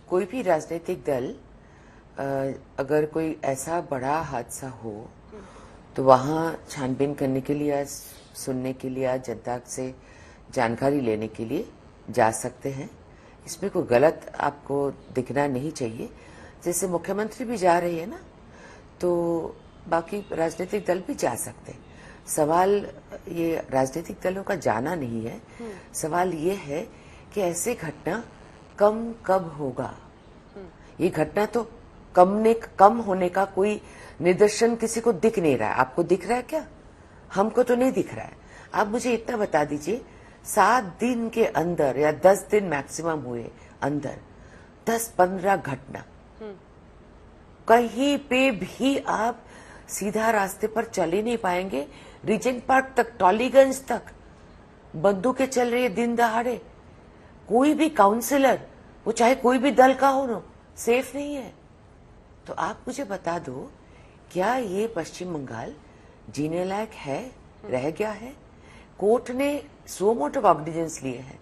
कोई भी राजनीतिक दल अगर कोई ऐसा बड़ा हादसा हो तो वहाँ छानबीन करने के लिए, सुनने के लिए, जनता से जानकारी लेने के लिए जा सकते हैं। इसमें कोई गलत आपको दिखना नहीं चाहिए। जैसे मुख्यमंत्री भी जा रही है ना, तो बाकी राजनीतिक दल भी जा सकते हैं। सवाल ये राजनीतिक दलों का जाना नहीं है, सवाल ये है कि ऐसे घटना कब होगा। ये घटना तो कम होने का कोई निदर्शन किसी को दिख नहीं रहा है। आपको दिख रहा है क्या? हमको तो नहीं दिख रहा है। आप मुझे इतना बता दीजिए, 7 दिन के अंदर या 10 दिन मैक्सिमम हुए अंदर 10-15 घटना, कहीं पे भी आप सीधा रास्ते पर चल ही नहीं पाएंगे। रीजेंट पार्क तक, टॉलीगंज तक बंदूकें चल रही है दिन दहाड़े। कोई भी काउंसिलर, वो चाहे कोई भी दल का हो ना, सेफ नहीं है। तो आप मुझे बता दो, क्या ये पश्चिम बंगाल जीने लायक है, रह गया है? कोर्ट ने सो मोटो कॉग्निजेंस लिए हैं।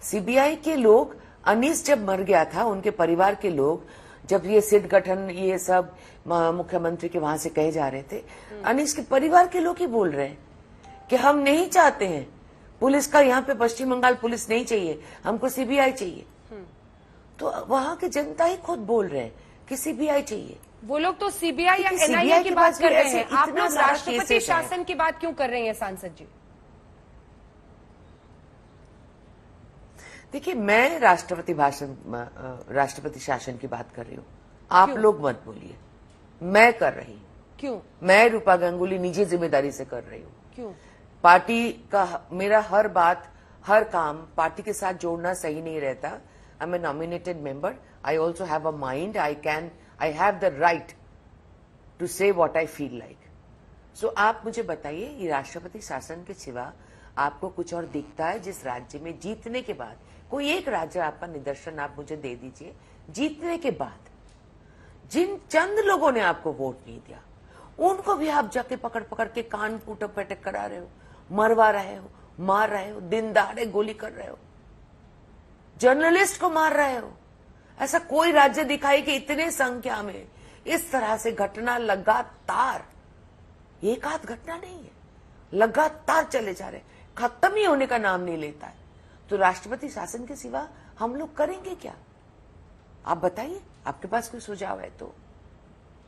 सीबीआई के लोग, अनीस जब मर गया था, उनके परिवार के लोग, जब ये सिट गठन, ये सब मुख्यमंत्री के वहां से कहे जा रहे थे, अनीस के परिवार के लोग ही बोल रहे हैं कि हम नहीं चाहते हैं पुलिस का, यहाँ पे पश्चिम बंगाल पुलिस नहीं चाहिए, हमको सीबीआई चाहिए। तो वहां की जनता ही खुद बोल रहे हैं कि सीबीआई चाहिए। वो लोग तो सीबीआई या एनआईए की बात कर रहे हैं, आप लोग राष्ट्रपति शासन की बात क्यों कर रहे हैं सांसद जी? देखिए, मैं राष्ट्रपति शासन की बात कर रही हूँ, आप लोग मत बोलिए। मैं कर रही हूँ। क्यों? मैं रूपा गांगुली निजी जिम्मेदारी से कर रही हूँ। क्यों? पार्टी का मेरा हर बात, हर काम पार्टी के साथ जोड़ना सही नहीं रहता। I am a nominated member, I also have a mind, I have the right to say what I feel like. सो आप मुझे बताइए, ये राष्ट्रपति शासन के सिवा आपको कुछ और दिखता है जिस राज्य में जीतने के बाद, कोई एक राज्य आपका निदर्शन आप मुझे दे दीजिए, जीतने के बाद जिन चंद लोगों ने आपको वोट नहीं दिया, उनको भी आप जाके पकड़ के कान फूटो पटक करा रहे हो, मरवा रहे हो, मार रहे हो, दिन दहाड़े गोली कर रहे हो, जर्नलिस्ट को मार रहे हो। ऐसा कोई राज्य दिखाई कि इतने संख्या में इस तरह से घटना लगातार, एक आध घटना नहीं है, लगातार चले जा रहे, खत्म ही होने का नाम नहीं लेता है। तो राष्ट्रपति शासन के सिवा हम लोग करेंगे क्या? आप बताइए, आपके पास कोई सुझाव है तो।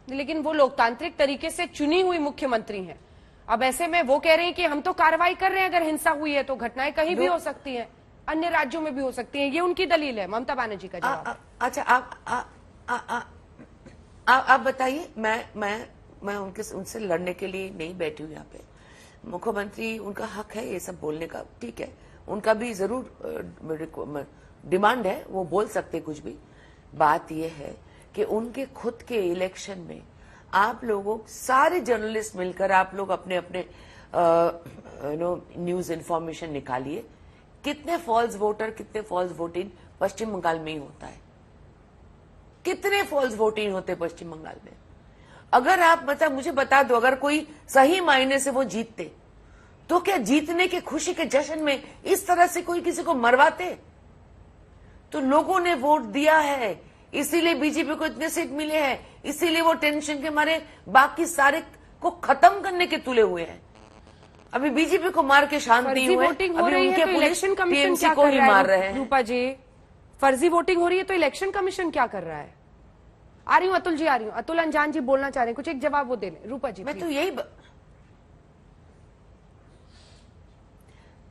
लेकिन वो लोकतांत्रिक तरीके से चुनी हुई मुख्यमंत्री हैं। अब ऐसे में वो कह रहे हैं कि हम तो कार्रवाई कर रहे हैं, अगर हिंसा हुई है तो घटनाएं कहीं भी हो सकती हैं। अन्य राज्यों में भी हो सकती हैं, ये उनकी दलील है। ममता बनर्जी का जवाब। अच्छा आप बताइए। मैं उनसे लड़ने के लिए नहीं बैठी हूँ यहाँ पे। मुख्यमंत्री, उनका हक है ये सब बोलने का, ठीक है, उनका भी जरूर डिमांड है, वो बोल सकते कुछ भी। बात ये है कि उनके खुद के इलेक्शन में आप लोगों सारे जर्नलिस्ट मिलकर आप लोग अपने अपने न्यूज इंफॉर्मेशन निकालिए, कितने फॉल्स वोटर, कितने फॉल्स वोटिंग पश्चिम बंगाल में ही होता है, कितने फॉल्स वोटिंग होते हैं पश्चिम बंगाल में। अगर आप मतलब मुझे बता दो, अगर कोई सही मायने से वो जीतते तो क्या जीतने के खुशी के जश्न में इस तरह से कोई किसी को मरवाते? तो लोगों ने वोट दिया है, इसीलिए बीजेपी को इतने सीट मिले हैं, इसीलिए वो टेंशन के मारे बाकी सारे को खत्म करने के तुले हुए हैं। अभी बीजेपी को मार के शांति हुई है, वोटिंग हो रही है तो इलेक्शन कमीशन क्या को कर ही रहा मार रहे है? हैं। रूपा जी, फर्जी वोटिंग हो रही है तो इलेक्शन कमीशन क्या कर रहा है? आ रही हूँ अतुल जी, आ रही हूँ। अतुल अंजान जी बोलना चाह रहे हैं, कुछ एक जवाब वो दे लें। रूपा जी, मैं तो यही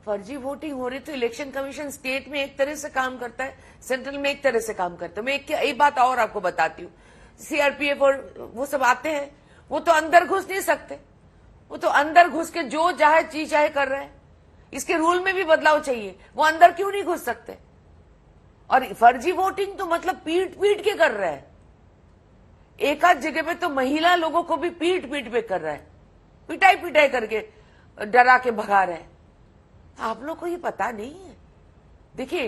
फर्जी वोटिंग हो रही तो इलेक्शन कमीशन स्टेट में एक तरह से काम करता है, सेंट्रल में एक तरह से काम करता है। मैं एक बात और आपको बताती हूँ, सीआरपीएफ और वो सब आते हैं, वो तो अंदर घुस नहीं सकते, वो तो अंदर घुस के जो चाहे चीज चाहे कर रहे हैं। इसके रूल में भी बदलाव चाहिए, वो अंदर क्यों नहीं घुस सकते? और फर्जी वोटिंग तो मतलब पीट के कर रहा है, एक आध जगह पे तो महिला लोगों को भी पीट पे कर रहा है, पिटाई करके डरा के भगा रहे हैं। आप लोग को ये पता नहीं है। देखिए,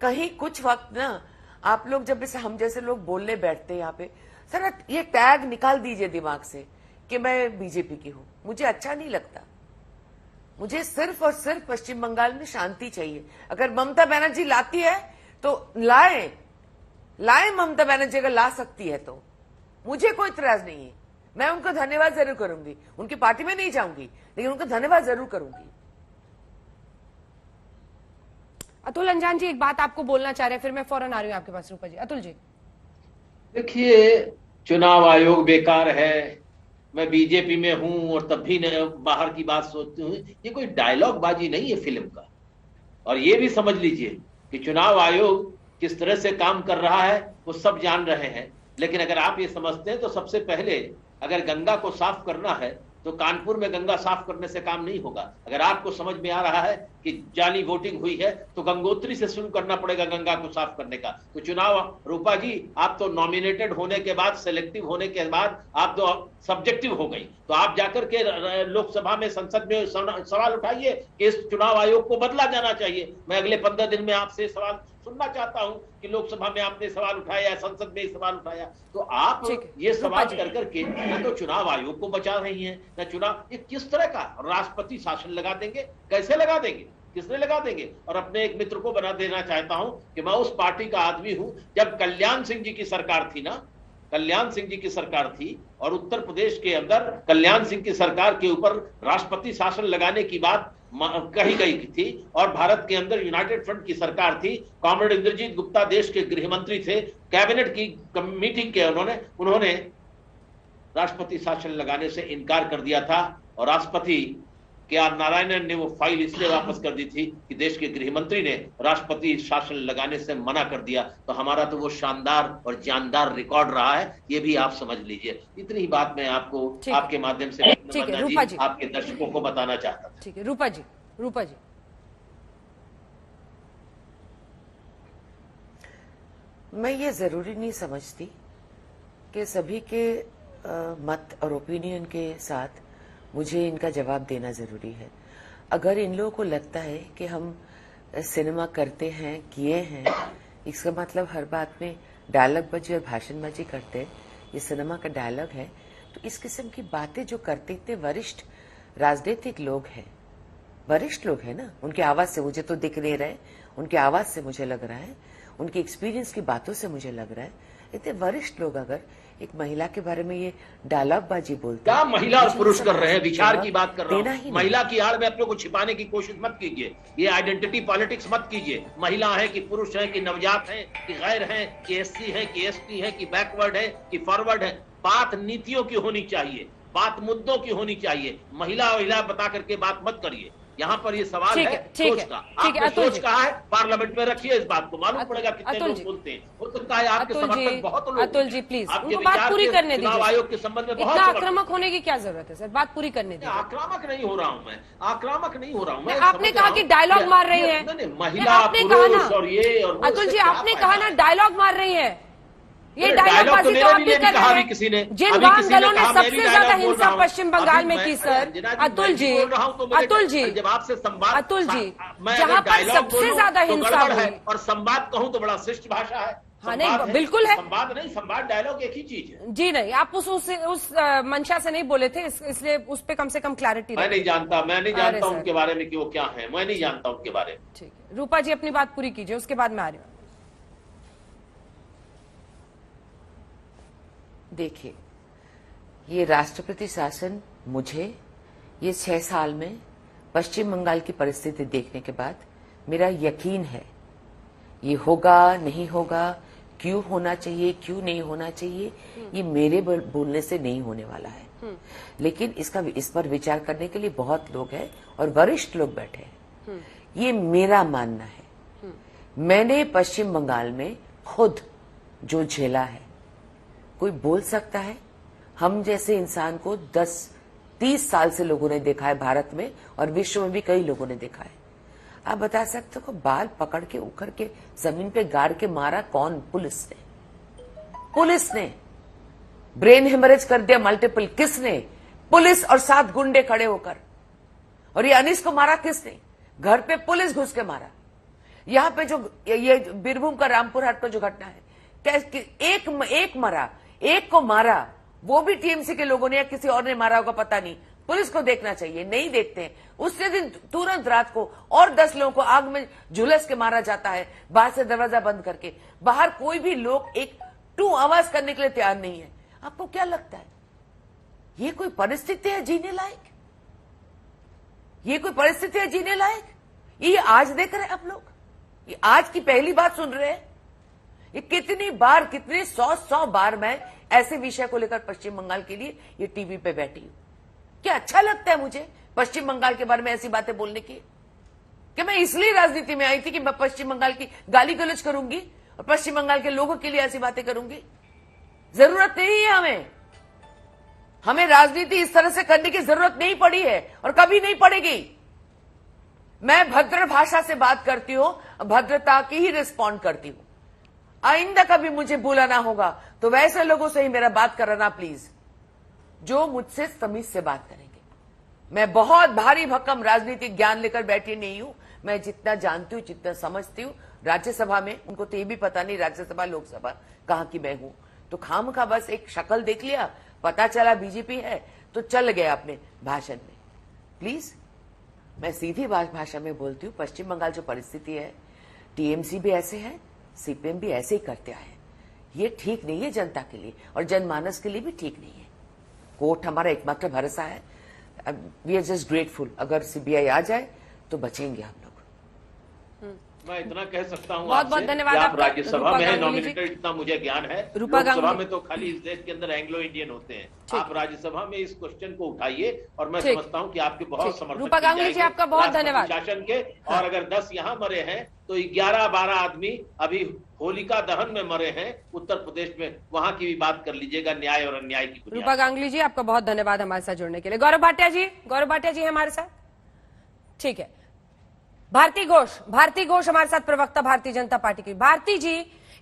कहीं कुछ वक्त ना आप लोग जब हम जैसे लोग बोलने बैठते हैं यहाँ पे, सर ये टैग निकाल दीजिए दिमाग से कि मैं बीजेपी की हूं। मुझे अच्छा नहीं लगता। मुझे सिर्फ और सिर्फ पश्चिम बंगाल में शांति चाहिए। अगर ममता बनर्जी लाती है तो लाए ममता बनर्जी, अगर ला सकती है तो मुझे कोई इतराज नहीं है। मैं उनका धन्यवाद जरूर करूंगी, उनकी पार्टी में नहीं जाऊंगी, लेकिन उनका धन्यवाद जरूर करूंगी। अतुल अंजान जी एक बात आपको बोलना चाह रहे हैं, फिर मैं फौरन आ रही हूँ आपके पास। रूपा जी, अतुल जी। देखिए, चुनाव आयोग बेकार है, मैं बीजेपी में हूं और तब भी बाहर की बात सोचती हूँ, ये कोई डायलॉग बाजी नहीं है फिल्म का। और ये भी समझ लीजिए कि चुनाव आयोग किस तरह से काम कर रहा है वो सब जान रहे हैं। लेकिन अगर आप ये समझते हैं तो सबसे पहले अगर गंगा को साफ करना है तो कानपुर में गंगा साफ करने से काम नहीं होगा। अगर आपको समझ में आ रहा है कि जाली वोटिंग हुई है तो गंगोत्री से शुरू करना पड़ेगा गंगा को साफ करने का। तो चुनाव, रूपा जी, आप तो नॉमिनेटेड होने के बाद, सिलेक्टिव होने के बाद आप तो सब्जेक्टिव हो गई। तो आप जाकर के लोकसभा में, संसद में सवाल उठाइए कि इस चुनाव आयोग को बदला जाना चाहिए। मैं अगले 15 दिन में आपसे सवाल सुनना चाहता हूं कि लोकसभा में आपने सवाल उठाया, संसद में सवाल उठाया। तो आप ये सवाल कर करके न तो चुनाव आयोग को बचा रही हैं, न चुनाव, ये किस तरह का राष्ट्रपति शासन लगा देंगे? कैसे लगा देंगे? किसने लगा देंगे? और अपने एक मित्र को बना देना चाहता हूं कि मैं उस पार्टी का आदमी हूं जब कल्याण सिंह जी की सरकार थी ना, कल्याण सिंह जी की सरकार थी और उत्तर प्रदेश के अंदर कल्याण सिंह की सरकार के ऊपर राष्ट्रपति शासन लगाने की बात कही गई थी। और भारत के अंदर यूनाइटेड फ्रंट की सरकार थी, कॉमरेड इंद्रजीत गुप्ता देश के गृह मंत्री थे। कैबिनेट की मीटिंग के उन्होंने राष्ट्रपति शासन लगाने से इनकार कर दिया था और राष्ट्रपति के आर नारायणन ने वो फाइल इसलिए वापस कर दी थी कि देश के गृह मंत्री ने राष्ट्रपति शासन लगाने से मना कर दिया। तो हमारा तो वो शानदार और जानदार रिकॉर्ड रहा है, ये भी आप समझ लीजिए। इतनी ही बात मैं आपको आपके माध्यम से आपके दर्शकों को बताना चाहता था। ठीक है रूपा जी। रूपा जी, मैं ये जरूरी नहीं समझती कि सभी के मत और ओपिनियन के साथ मुझे इनका जवाब देना जरूरी है। अगर इन लोगों को लगता है कि हम सिनेमा करते हैं, किए हैं, इसका मतलब हर बात में डायलॉगबाजी और भाषणबाजी करते हैं, ये सिनेमा का डायलॉग है, तो इस किस्म की बातें जो करते इतने वरिष्ठ राजनीतिक लोग हैं, वरिष्ठ लोग हैं ना, उनकी आवाज से मुझे तो दिख नहीं रहे, उनकी आवाज से मुझे लग रहा है, उनकी एक्सपीरियंस की बातों से मुझे लग रहा है, इतने वरिष्ठ लोग अगर एक महिला के बारे में ये डायलॉगबाजी बोलते हैं, क्या महिला और पुरुष कर रहे हैं, विचार की बात कर रहे हैं। महिला की आड़ में अपने को छिपाने की कोशिश मत कीजिए, ये आइडेंटिटी पॉलिटिक्स मत कीजिए। महिला है कि पुरुष है कि नवजात है कि गैर है कि एससी है कि एसटी है कि बैकवर्ड है कि फॉरवर्ड है, बात नीतियों की होनी चाहिए, बात मुद्दों की होनी चाहिए। महिला बता करके बात मत करिए। यहाँ पर ये सवाल है सोच का। आपने सोच कहा है, पार्लियामेंट में रखिए इस बात को, मालूम पड़ेगा कितने लोग बोलते हैं। हो सकता है आपके समर्थक बहुत लोग। अतुल जी प्लीज आपके उनको बात पूरी करने दीजिए। चुनाव आयोग के संबंध में बहुत इतना आक्रामक होने की क्या जरूरत है सर, बात पूरी करने दीजिए। आक्रामक नहीं हो रहा हूँ मैं, आक्रामक नहीं हो रहा हूँ मैं। आपने कहा कि डायलॉग मार रही है, महिला पुरुष और ये और अतुल जी आपने कहा ना डायलॉग मार रही है, ये डायलॉग बाजी तो आप भी कर रहे हैं। किसी ने जिन वाम दलों ने सबसे ज्यादा हिंसा पश्चिम बंगाल में की सर, अतुल जी जब आपसे संवाद, अतुल जी जहां पर सबसे ज्यादा हिंसा हुई और संवाद कहूं तो बड़ा श्रेष्ठ भाषा है। हाँ नहीं बिल्कुल है, संवाद नहीं, संवाद डायलॉग एक ही चीज है। जी नहीं, आप उस मंशा से नहीं बोले थे, इसलिए उस पे कम से कम क्लैरिटी। मैं नहीं जानता उनके बारे में कि वो क्या है, मैं नहीं जानता उनके बारे में। ठीक है, रूपा जी अपनी बात पूरी कीजिए, उसके बाद मैं आ रही हूँ। देखिए, ये राष्ट्रपति शासन मुझे ये 6 साल में पश्चिम बंगाल की परिस्थिति देखने के बाद मेरा यकीन है ये होगा नहीं होगा, क्यों होना चाहिए क्यों नहीं होना चाहिए, ये मेरे बोलने से नहीं होने वाला है। लेकिन इस पर विचार करने के लिए बहुत लोग हैं और वरिष्ठ लोग बैठे हैं। ये मेरा मानना है। मैंने पश्चिम बंगाल में खुद जो झेला है, कोई बोल सकता है? हम जैसे इंसान को 10-30 साल से लोगों ने देखा है भारत में, और विश्व में भी कई लोगों ने देखा है। आप बता सकते हो बाल पकड़ के उखड़ के जमीन पे गाड़ के मारा कौन? पुलिस ने। पुलिस ने ब्रेन हेमरेज कर दिया मल्टीपल, किसने? पुलिस और 7 गुंडे खड़े होकर। और ये अनीस को मारा किसने? घर पे पुलिस घुस के मारा। यहाँ पे जो ये बीरभूम का रामपुर हाट पर जो घटना है, एक को मारा, वो भी टीएमसी के लोगों ने या किसी और ने मारा होगा पता नहीं। पुलिस को देखना चाहिए, नहीं देखते हैं। उसी दिन तुरंत रात को और 10 लोगों को आग में झुलस के मारा जाता है, बाहर से दरवाजा बंद करके। बाहर कोई भी लोग एक टू आवाज करने के लिए तैयार नहीं है। आपको क्या लगता है ये कोई परिस्थिति है जीने लायक? ये कोई परिस्थिति है जीने लायक? ये आज देख रहे हैं आप लोग, ये आज की पहली बात सुन रहे हैं। ये कितनी बार, कितने 100 बार मैं ऐसे विषय को लेकर पश्चिम बंगाल के लिए ये टीवी पे बैठी हूं। क्या अच्छा लगता है मुझे पश्चिम बंगाल के बारे में ऐसी बातें बोलने की? कि मैं इसलिए राजनीति में आई थी कि मैं पश्चिम बंगाल की गाली गलौज करूंगी और पश्चिम बंगाल के लोगों के लिए ऐसी बातें करूंगी? जरूरत नहीं है हमें राजनीति इस तरह से करने की जरूरत नहीं पड़ी है और कभी नहीं पड़ेगी। मैं भद्र भाषा से बात करती हूं, भद्रता की ही रिस्पॉन्ड करती हूं। आइंदा कभी मुझे बुलाना होगा तो वैसे लोगों से ही मेरा बात कराना प्लीज, जो मुझसे तमीज से बात करेंगे। मैं बहुत भारी भक्कम राजनीतिक ज्ञान लेकर बैठी नहीं हूं। मैं जितना जानती हूं, जितना समझती हूं, राज्यसभा में उनको तो ये भी पता नहीं राज्यसभा लोकसभा कहां की मैं हूं। तो खाम का बस एक शक्ल देख लिया, पता चला बीजेपी है तो चल गए अपने भाषण में। प्लीज मैं सीधी भाषा में बोलती हूँ, पश्चिम बंगाल जो परिस्थिति है, टीएमसी भी ऐसे है, सीपीएम भी ऐसे ही करते आए। ये ठीक नहीं है जनता के लिए और जनमानस के लिए भी ठीक नहीं है। कोर्ट हमारा एकमात्र भरोसा है। वी आर जस्ट ग्रेटफुल, अगर सीबीआई आ जाए तो बचेंगे हम लोग। मैं इतना कह सकता हूँ बहुत बहुत धन्यवाद। आप राज्यसभा में है नॉमिनेटेड, इतना मुझे ज्ञान है। लोकसभा में तो खाली इस देश के अंदर एंग्लो इंडियन होते हैं। आप राज्यसभा में इस क्वेश्चन को उठाइए और मैं समझता हूँ कि आपके बहुत समर्थक रूपा गांगुली जी आपका बहुत धन्यवाद। शासन के और अगर 10 यहाँ मरे हैं तो 11-12 आदमी अभी होलिका दहन में मरे हैं उत्तर प्रदेश में, वहां की भी बात कर लीजिएगा न्याय और अन्याय की। रूपा गांगुली जी आपका बहुत धन्यवाद हमारे साथ जुड़ने के लिए। गौरव भाटिया जी है हमारे साथ, ठीक है। भारती घोष हमारे साथ, प्रवक्ता भारतीय जनता पार्टी की। भारती जी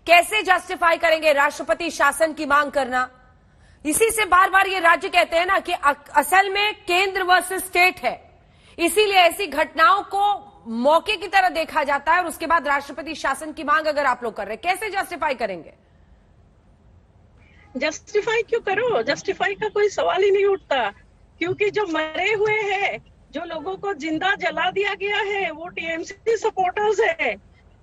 कैसे जस्टिफाई करेंगे राष्ट्रपति शासन की मांग करना? इसी से बार बार ये राज्य कहते हैं ना कि असल में केंद्र वर्सेस स्टेट है, इसीलिए ऐसी घटनाओं को मौके की तरह देखा जाता है और उसके बाद राष्ट्रपति शासन की मांग अगर आप लोग कर रहे हैं, कैसे जस्टिफाई करेंगे? जस्टिफाई क्यों करो, जस्टिफाई का कोई सवाल ही नहीं उठता, क्योंकि जो मरे हुए हैं, जो लोगों को जिंदा जला दिया गया है, वो टीएमसी सपोर्टर्स है।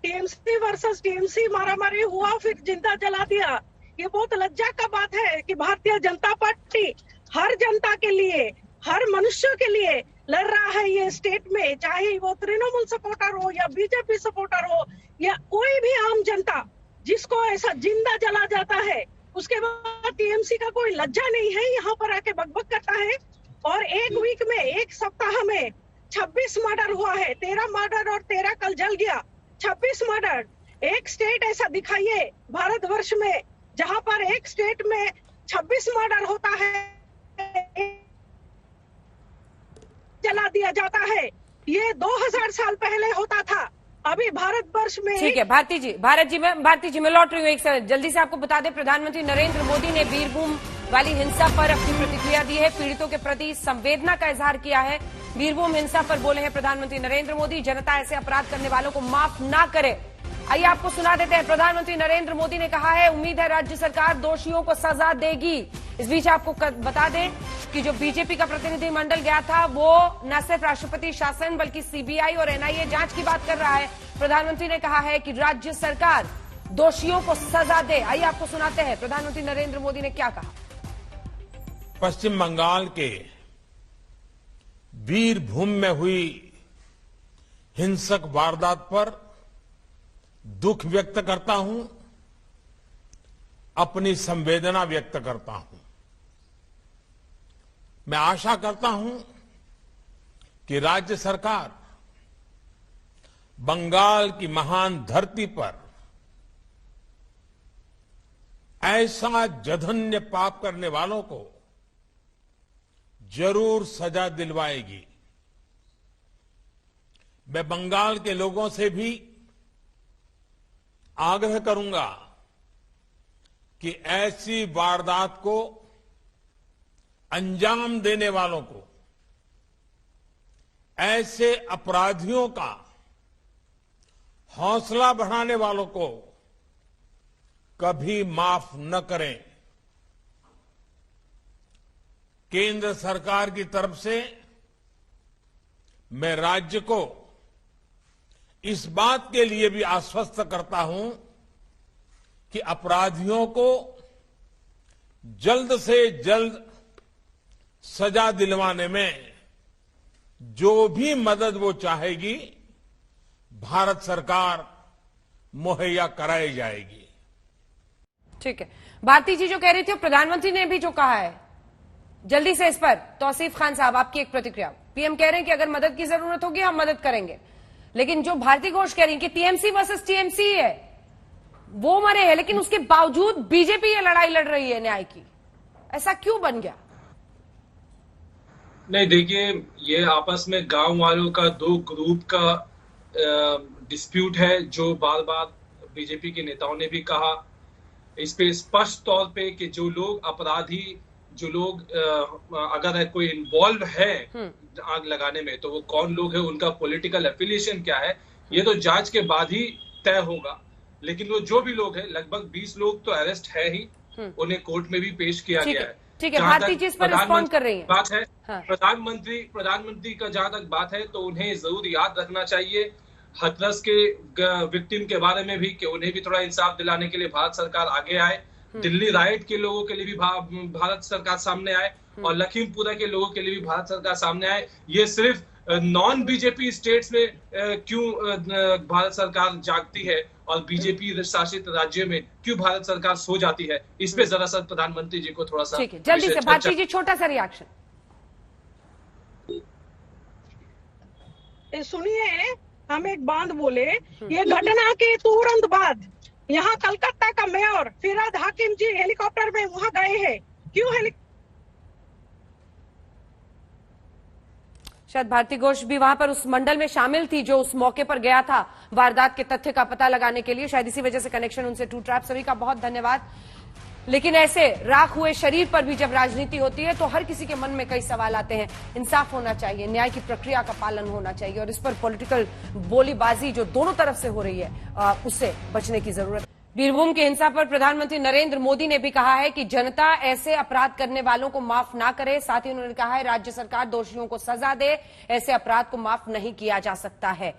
टीएमसी वर्सेस टीएमसी मारामारी हुआ, फिर जिंदा जला दिया। ये बहुत लज्जा का बात है कि भारतीय जनता पार्टी हर जनता के लिए, हर मनुष्य के लिए लड़ रहा है ये स्टेट में, चाहे वो तृणमूल सपोर्टर हो या बीजेपी सपोर्टर हो या कोई भी आम जनता, जिसको ऐसा जिंदा जला जाता है, उसके बाद टीएमसी का कोई लज्जा नहीं है, यहाँ पर आके बकबक करता है। और एक वीक में, एक सप्ताह में 26 मर्डर हुआ है, 13 मर्डर और 13 कल जल गया, 26 मर्डर। एक स्टेट ऐसा दिखाइए भारतवर्ष में जहां पर एक स्टेट में 26 मर्डर होता है, जला दिया जाता है। ये 2000 साल पहले होता था। अभी भारतवर्ष में ठीक है भारती जी मैं लौट रही हूँ एक सेकंड। जल्दी से आपको बता दें, प्रधानमंत्री नरेंद्र मोदी ने बीरभूम वाली हिंसा पर अपनी प्रतिक्रिया दी है, पीड़ितों के प्रति संवेदना का इजहार किया है। बीरभूम हिंसा पर बोले हैं प्रधानमंत्री नरेंद्र मोदी, जनता ऐसे अपराध करने वालों को माफ ना करे। आइए आपको सुना देते हैं, प्रधानमंत्री नरेंद्र मोदी ने कहा है उम्मीद है राज्य सरकार दोषियों को सजा देगी। इस बीच आपको बता दें कि जो बीजेपी का प्रतिनिधिमंडल गया था वो न सिर्फ राष्ट्रपति शासन बल्कि सीबीआई और एनआईए जांच की बात कर रहा है। प्रधानमंत्री ने कहा है कि राज्य सरकार दोषियों को सजा दे। आइए आपको सुनाते हैं प्रधानमंत्री नरेंद्र मोदी ने क्या कहा। पश्चिम बंगाल के बीरभूम में हुई हिंसक वारदात पर दुख व्यक्त करता हूं, अपनी संवेदना व्यक्त करता हूं। मैं आशा करता हूं कि राज्य सरकार बंगाल की महान धरती पर ऐसा जघन्य पाप करने वालों को जरूर सजा दिलवाएगी। मैं बंगाल के लोगों से भी आग्रह करूंगा कि ऐसी वारदात को अंजाम देने वालों को, ऐसे अपराधियों का हौसला बढ़ाने वालों को कभी माफ न करें। केंद्र सरकार की तरफ से मैं राज्य को इस बात के लिए भी आश्वस्त करता हूं कि अपराधियों को जल्द से जल्द सजा दिलवाने में जो भी मदद वो चाहेगी भारत सरकार मुहैया कराई जाएगी। ठीक है, भारती जी जो कह रही थी प्रधानमंत्री ने भी जो कहा है, जल्दी से इस पर तौसीफ खान साहब आपकी एक प्रतिक्रिया। पीएम कह रहे हैं कि अगर मदद की जरूरत होगी हम मदद करेंगे, लेकिन जो भारती घोष कह रही है कि टीएमसी वर्सेस टीएमसी है, वो मरे हैं, लेकिन उसके बावजूद बीजेपी ये लड़ाई लड़ रही है न्याय की। ऐसा क्यों बन गया? नहीं देखिए, ये आपस में गांव वालों का दो ग्रुप का डिस्प्यूट है, जो बार बार बीजेपी के नेताओं ने भी कहा। इस पे स्पष्ट तौर पे कि जो लोग अपराधी, जो लोग अगर कोई इन्वॉल्व है आग लगाने में, तो वो कौन लोग हैं, उनका पॉलिटिकल एफिलिएशन क्या है, ये तो जांच के बाद ही तय होगा। लेकिन वो जो भी लोग हैं, लगभग 20 लोग तो अरेस्ट है ही, उन्हें कोर्ट में भी पेश किया गया है। ठीक है, भारती जी इस पर रिस्पॉन्ड कर रही है। बात है प्रधानमंत्री का जहां तक बात है, तो उन्हें जरूर याद रखना चाहिए हथरस के विक्टिम के बारे में भी, कि उन्हें भी थोड़ा इंसाफ दिलाने के लिए भारत सरकार आगे आए। दिल्ली राइट के लोगों के लिए भी भारत सरकार सामने आए, और लखीमपुरा के लोगों के लिए भी भारत सरकार सामने आए। ये सिर्फ नॉन बीजेपी स्टेट्स में क्यों भारत सरकार जागती है और बीजेपी शासित राज्यों में क्यों भारत सरकार सो जाती है, इस पे जरा सा प्रधानमंत्री जी को थोड़ा सा जल्दी से भारती जी छोटा सा रिएक्शन। सुनिए, हम एक बात बोले, ये घटना के तुरंत बाद यहाँ कलकत्ता का मेयर फिराद हाकिम जी हेलीकॉप्टर में वहां गए हैं। क्यों शायद भारती घोष भी वहां पर उस मंडल में शामिल थी जो उस मौके पर गया था वारदात के तथ्य का पता लगाने के लिए, शायद इसी वजह से कनेक्शन उनसे टूट रहा है। सभी का बहुत धन्यवाद। लेकिन ऐसे राख हुए शरीर पर भी जब राजनीति होती है तो हर किसी के मन में कई सवाल आते हैं। इंसाफ होना चाहिए, न्याय की प्रक्रिया का पालन होना चाहिए, और इस पर पॉलिटिकल बोलीबाजी जो दोनों तरफ से हो रही है उससे बचने की जरूरत है। बीरभूम की हिंसा पर प्रधानमंत्री नरेंद्र मोदी ने भी कहा है कि जनता ऐसे अपराध करने वालों को माफ ना करे। साथ ही उन्होंने कहा है राज्य सरकार दोषियों को सजा दे, ऐसे अपराध को माफ नहीं किया जा सकता है।